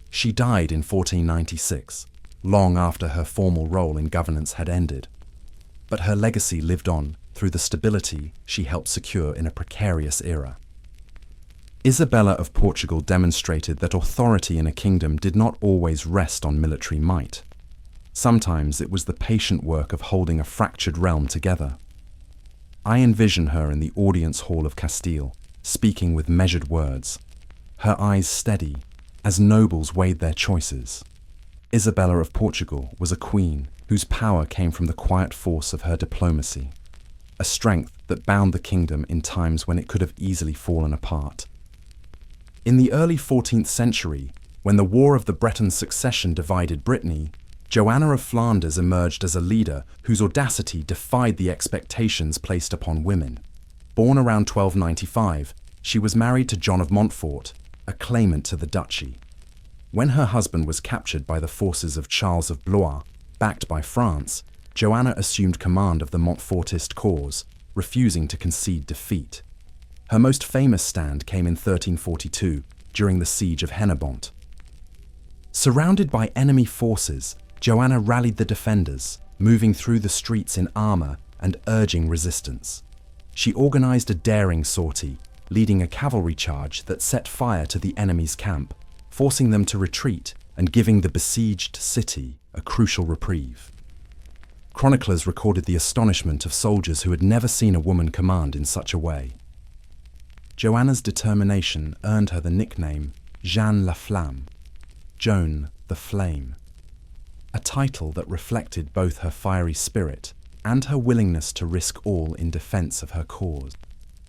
She died in 1496, long after her formal role in governance had ended. But her legacy lived on through the stability she helped secure in a precarious era. Isabella of Portugal demonstrated that authority in a kingdom did not always rest on military might. Sometimes it was the patient work of holding a fractured realm together. I envision her in the audience hall of Castile, speaking with measured words, her eyes steady as nobles weighed their choices. Isabella of Portugal was a queen whose power came from the quiet force of her diplomacy, a strength that bound the kingdom in times when it could have easily fallen apart. In the early 14th century, when the War of the Breton Succession divided Brittany, Joanna of Flanders emerged as a leader whose audacity defied the expectations placed upon women. Born around 1295, she was married to John of Montfort, a claimant to the duchy. When her husband was captured by the forces of Charles of Blois, backed by France, Joanna assumed command of the Montfortist cause, refusing to concede defeat. Her most famous stand came in 1342, during the siege of Hennebont. Surrounded by enemy forces, Joanna rallied the defenders, moving through the streets in armor and urging resistance. She organized a daring sortie, leading a cavalry charge that set fire to the enemy's camp, forcing them to retreat and giving the besieged city a crucial reprieve. Chroniclers recorded the astonishment of soldiers who had never seen a woman command in such a way. Joanna's determination earned her the nickname Jeanne la Flamme, Joan the Flame, a title that reflected both her fiery spirit and her willingness to risk all in defense of her cause.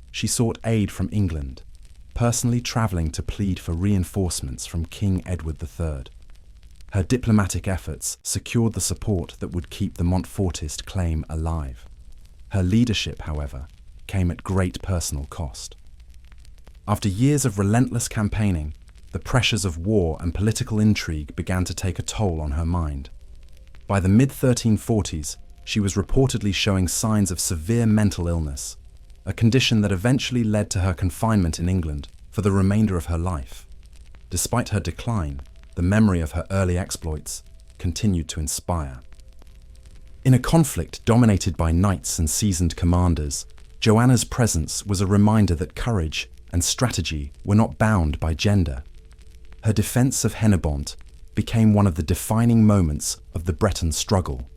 She sought aid from England, personally traveling to plead for reinforcements from King Edward III. Her diplomatic efforts secured the support that would keep the Montfortist claim alive. Her leadership, however, came at great personal cost. After years of relentless campaigning, the pressures of war and political intrigue began to take a toll on her mind. By the mid-1340s, she was reportedly showing signs of severe mental illness, a condition that eventually led to her confinement in England for the remainder of her life. Despite her decline, the memory of her early exploits continued to inspire. In a conflict dominated by knights and seasoned commanders, Joanna's presence was a reminder that courage and strategy were not bound by gender. Her defense of Hennebont became one of the defining moments of the Breton struggle.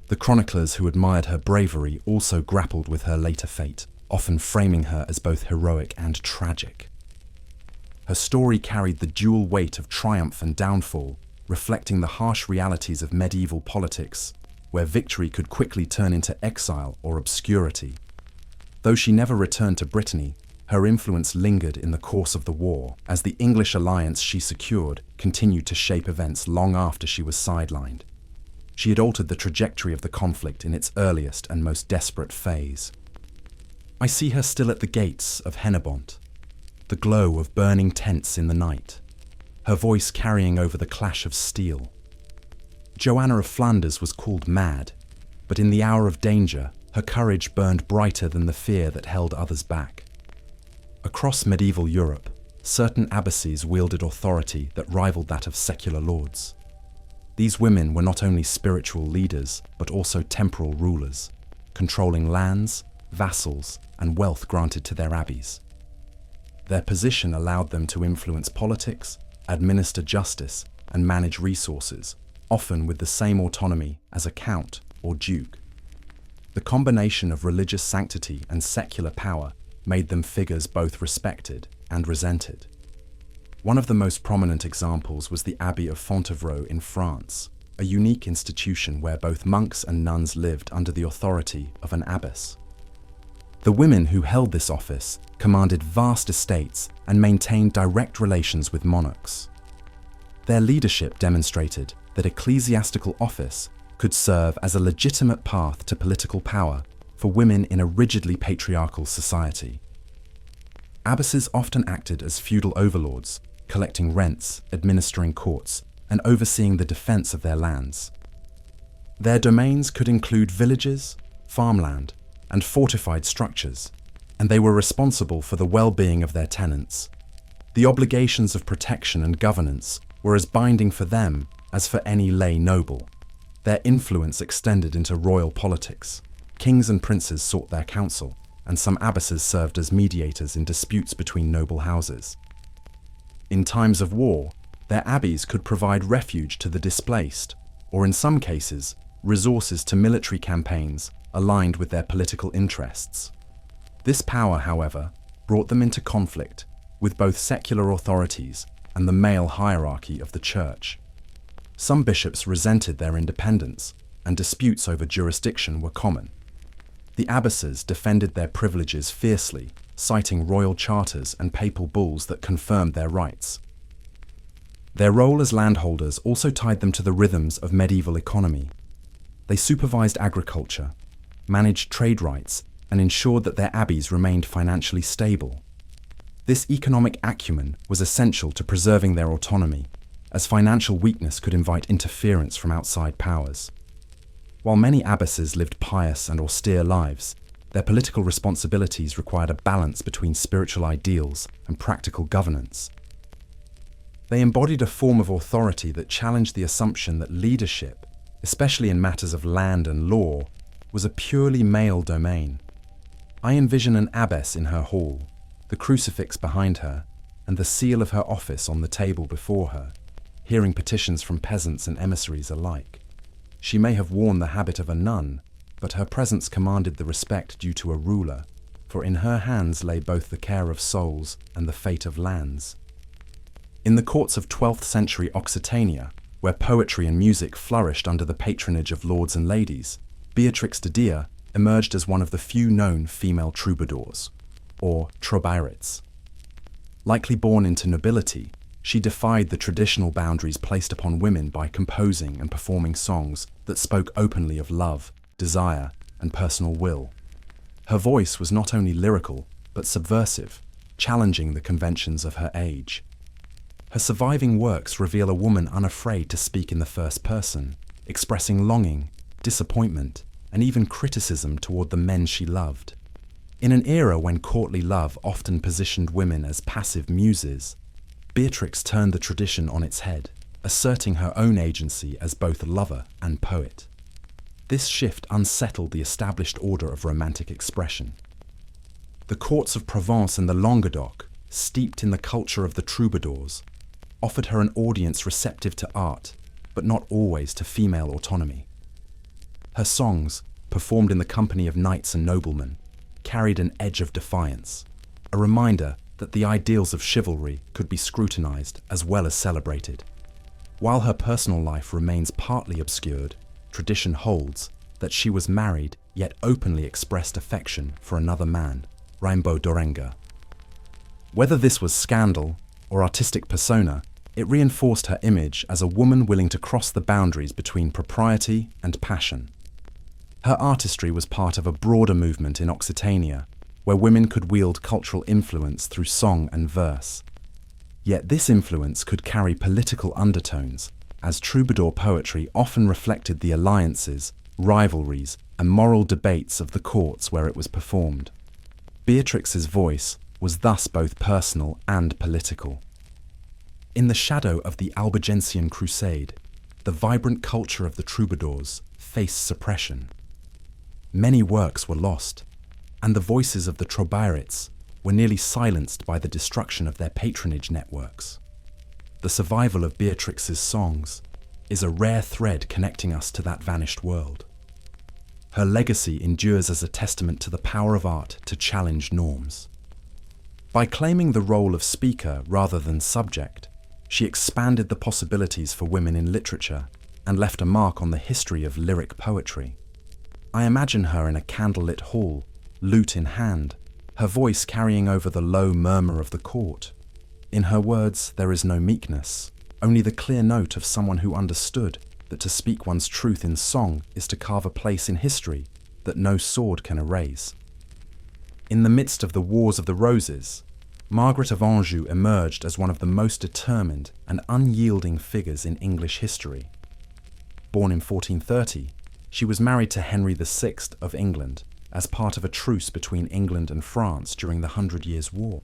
The chroniclers who admired her bravery also grappled with her later fate. often framing her as both heroic and tragic. Her story carried the dual weight of triumph and downfall, reflecting the harsh realities of medieval politics, where victory could quickly turn into exile or obscurity. Though she never returned to Brittany, her influence lingered in the course of the war, as the English alliance she secured continued to shape events long after she was sidelined. She had altered the trajectory of the conflict in its earliest and most desperate phase. I see her still at the gates of Hennebont, the glow of burning tents in the night, her voice carrying over the clash of steel. Joanna of Flanders was called mad, but in the hour of danger, her courage burned brighter than the fear that held others back. Across medieval Europe, certain abbesses wielded authority that rivaled that of secular lords. These women were not only spiritual leaders, but also temporal rulers, controlling lands, vassals, and wealth granted to their abbeys. Their position allowed them to influence politics, administer justice, and manage resources, often with the same autonomy as a count or duke. The combination of religious sanctity and secular power made them figures both respected and resented. One of the most prominent examples was the Abbey of Fontevraud in France, a unique institution where both monks and nuns lived under the authority of an abbess. The women who held this office commanded vast estates and maintained direct relations with monarchs. Their leadership demonstrated that ecclesiastical office could serve as a legitimate path to political power for women in a rigidly patriarchal society. Abbesses often acted as feudal overlords, collecting rents, administering courts, and overseeing the defense of their lands. Their domains could include villages, farmland, and fortified structures, and they were responsible for the well-being of their tenants. The obligations of protection and governance were as binding for them as for any lay noble. Their influence extended into royal politics. Kings and princes sought their counsel, and some abbesses served as mediators in disputes between noble houses. In times of war, their abbeys could provide refuge to the displaced, or in some cases, resources to military campaigns aligned with their political interests. This power, however, brought them into conflict with both secular authorities and the male hierarchy of the church. Some bishops resented their independence, and disputes over jurisdiction were common. The abbesses defended their privileges fiercely, citing royal charters and papal bulls that confirmed their rights. Their role as landholders also tied them to the rhythms of medieval economy. They supervised agriculture, managed trade rights, and ensured that their abbeys remained financially stable. This economic acumen was essential to preserving their autonomy, as financial weakness could invite interference from outside powers. While many abbesses lived pious and austere lives, their political responsibilities required a balance between spiritual ideals and practical governance. They embodied a form of authority that challenged the assumption that leadership, especially in matters of land and law, was a purely male domain. I envision an abbess in her hall, the crucifix behind her, and the seal of her office on the table before her, hearing petitions from peasants and emissaries alike. She may have worn the habit of a nun, but her presence commanded the respect due to a ruler, for in her hands lay both the care of souls and the fate of lands. In the courts of 12th century Occitania, where poetry and music flourished under the patronage of lords and ladies, Beatrix de Dea emerged as one of the few known female troubadours, or trobairites. Likely born into nobility, she defied the traditional boundaries placed upon women by composing and performing songs that spoke openly of love, desire, and personal will. Her voice was not only lyrical, but subversive, challenging the conventions of her age. Her surviving works reveal a woman unafraid to speak in the first person, expressing longing, disappointment, and even criticism toward the men she loved. In an era when courtly love often positioned women as passive muses, Beatrix turned the tradition on its head, asserting her own agency as both lover and poet. This shift unsettled the established order of romantic expression. The courts of Provence and the Languedoc, steeped in the culture of the troubadours, offered her an audience receptive to art, but not always to female autonomy. Her songs, performed in the company of knights and noblemen, carried an edge of defiance, a reminder that the ideals of chivalry could be scrutinized as well as celebrated. While her personal life remains partly obscured, tradition holds that she was married yet openly expressed affection for another man, Rainbow Dorenga. Whether this was scandal or artistic persona, it reinforced her image as a woman willing to cross the boundaries between propriety and passion. Her artistry was part of a broader movement in Occitania, where women could wield cultural influence through song and verse. Yet this influence could carry political undertones, as troubadour poetry often reflected the alliances, rivalries, and moral debates of the courts where it was performed. Beatrix's voice was thus both personal and political. In the shadow of the Albigensian Crusade, the vibrant culture of the troubadours faced suppression. Many works were lost, and the voices of the Trobairites were nearly silenced by the destruction of their patronage networks. The survival of Beatrix's songs is a rare thread connecting us to that vanished world. Her legacy endures as a testament to the power of art to challenge norms. By claiming the role of speaker rather than subject, she expanded the possibilities for women in literature and left a mark on the history of lyric poetry. I imagine her in a candlelit hall, lute in hand, her voice carrying over the low murmur of the court. In her words, there is no meekness, only the clear note of someone who understood that to speak one's truth in song is to carve a place in history that no sword can erase. In the midst of the Wars of the Roses, Margaret of Anjou emerged as one of the most determined and unyielding figures in English history. Born in 1430, she was married to Henry VI of England as part of a truce between England and France during the 100 Years' War.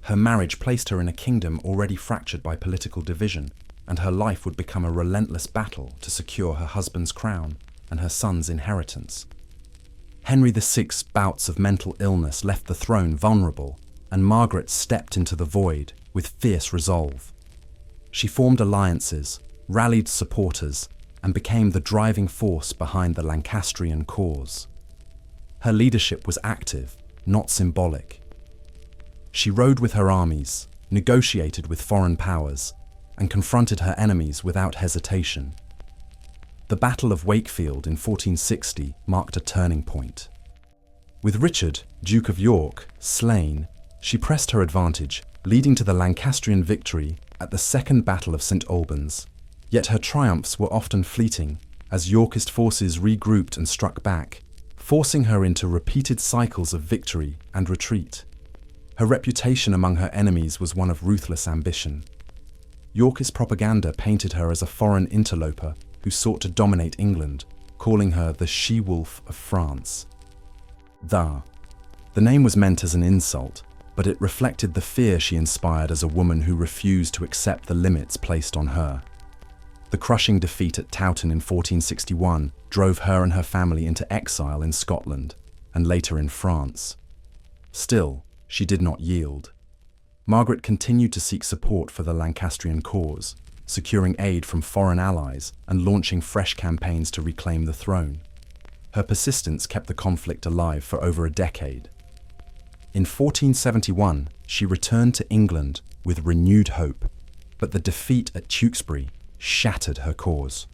Her marriage placed her in a kingdom already fractured by political division, and her life would become a relentless battle to secure her husband's crown and her son's inheritance. Henry VI's bouts of mental illness left the throne vulnerable, and Margaret stepped into the void with fierce resolve. She formed alliances, rallied supporters, and became the driving force behind the Lancastrian cause. Her leadership was active, not symbolic. She rode with her armies, negotiated with foreign powers, and confronted her enemies without hesitation. The Battle of Wakefield in 1460 marked a turning point. With Richard, Duke of York, slain, she pressed her advantage, leading to the Lancastrian victory at the Second Battle of St. Albans. Yet her triumphs were often fleeting, as Yorkist forces regrouped and struck back, forcing her into repeated cycles of victory and retreat. Her reputation among her enemies was one of ruthless ambition. Yorkist propaganda painted her as a foreign interloper who sought to dominate England, calling her the she-wolf of France. The name was meant as an insult, but it reflected the fear she inspired as a woman who refused to accept the limits placed on her. The crushing defeat at Towton in 1461 drove her and her family into exile in Scotland, and later in France. Still, she did not yield. Margaret continued to seek support for the Lancastrian cause, securing aid from foreign allies and launching fresh campaigns to reclaim the throne. Her persistence kept the conflict alive for over a decade. In 1471, she returned to England with renewed hope, but the defeat at Tewkesbury shattered her cause.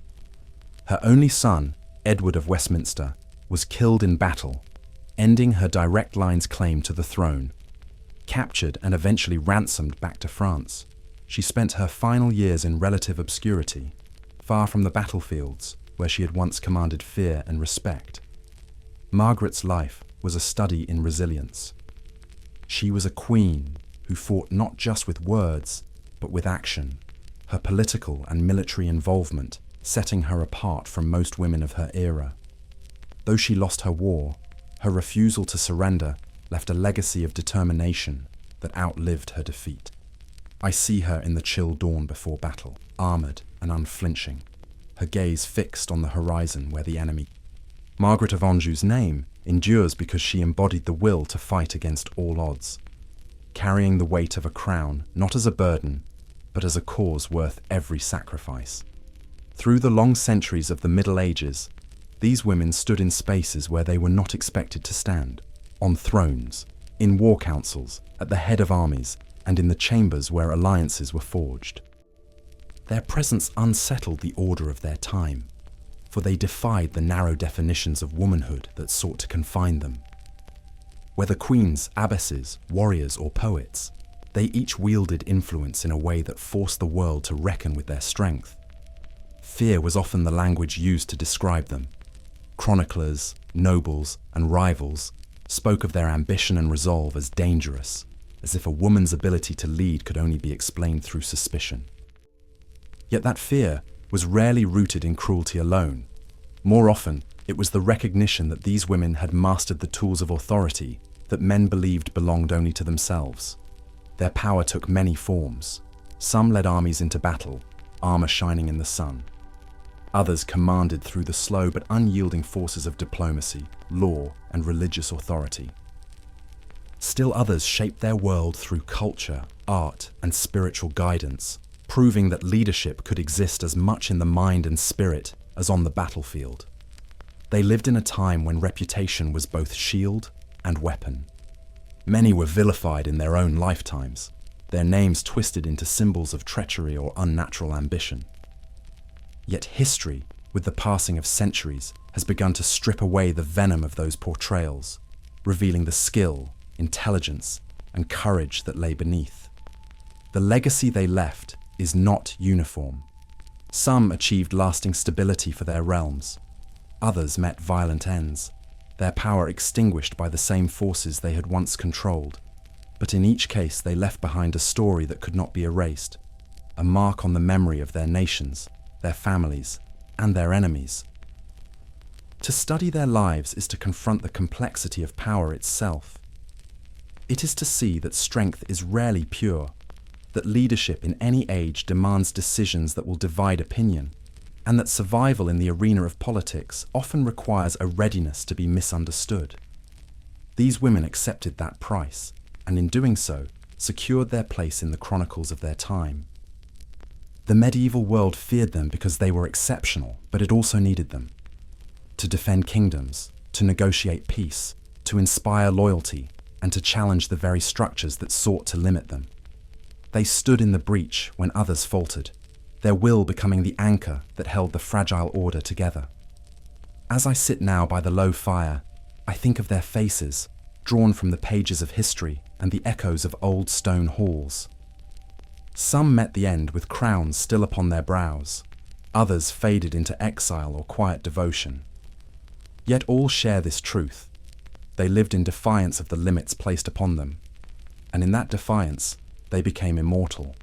Her only son, Edward of Westminster, was killed in battle, ending her direct line's claim to the throne. Captured and eventually ransomed back to France, she spent her final years in relative obscurity, far from the battlefields where she had once commanded fear and respect. Margaret's life was a study in resilience. She was a queen who fought not just with words, but with action, her political and military involvement setting her apart from most women of her era. Though she lost her war, her refusal to surrender left a legacy of determination that outlived her defeat. I see her in the chill dawn before battle, armoured and unflinching, her gaze fixed on the horizon where the enemy. Margaret of Anjou's name endures because she embodied the will to fight against all odds, carrying the weight of a crown not as a burden, but as a cause worth every sacrifice. Through the long centuries of the Middle Ages, these women stood in spaces where they were not expected to stand, on thrones, in war councils, at the head of armies, and in the chambers where alliances were forged. Their presence unsettled the order of their time, for they defied the narrow definitions of womanhood that sought to confine them. Whether queens, abbesses, warriors, or poets, they each wielded influence in a way that forced the world to reckon with their strength. Fear was often the language used to describe them. Chroniclers, nobles, and rivals spoke of their ambition and resolve as dangerous, as if a woman's ability to lead could only be explained through suspicion. Yet that fear was rarely rooted in cruelty alone. More often, it was the recognition that these women had mastered the tools of authority that men believed belonged only to themselves. Their power took many forms. Some led armies into battle, armor shining in the sun. Others commanded through the slow but unyielding forces of diplomacy, law, and religious authority. Still others shaped their world through culture, art, and spiritual guidance, proving that leadership could exist as much in the mind and spirit as on the battlefield. They lived in a time when reputation was both shield and weapon. Many were vilified in their own lifetimes, their names twisted into symbols of treachery or unnatural ambition. Yet history, with the passing of centuries, has begun to strip away the venom of those portrayals, revealing the skill, intelligence, and courage that lay beneath. The legacy they left is not uniform. Some achieved lasting stability for their realms. Others met violent ends, their power extinguished by the same forces they had once controlled. But in each case they left behind a story that could not be erased, a mark on the memory of their nations, their families, and their enemies. To study their lives is to confront the complexity of power itself. It is to see that strength is rarely pure, that leadership in any age demands decisions that will divide opinion, and that survival in the arena of politics often requires a readiness to be misunderstood. These women accepted that price, and in doing so, secured their place in the chronicles of their time. The medieval world feared them because they were exceptional, but it also needed them. To defend kingdoms, to negotiate peace, to inspire loyalty, and to challenge the very structures that sought to limit them. They stood in the breach when others faltered, their will becoming the anchor that held the fragile order together. As I sit now by the low fire, I think of their faces, drawn from the pages of history and the echoes of old stone halls. Some met the end with crowns still upon their brows, others faded into exile or quiet devotion. Yet all share this truth. They lived in defiance of the limits placed upon them, and in that defiance, they became immortal.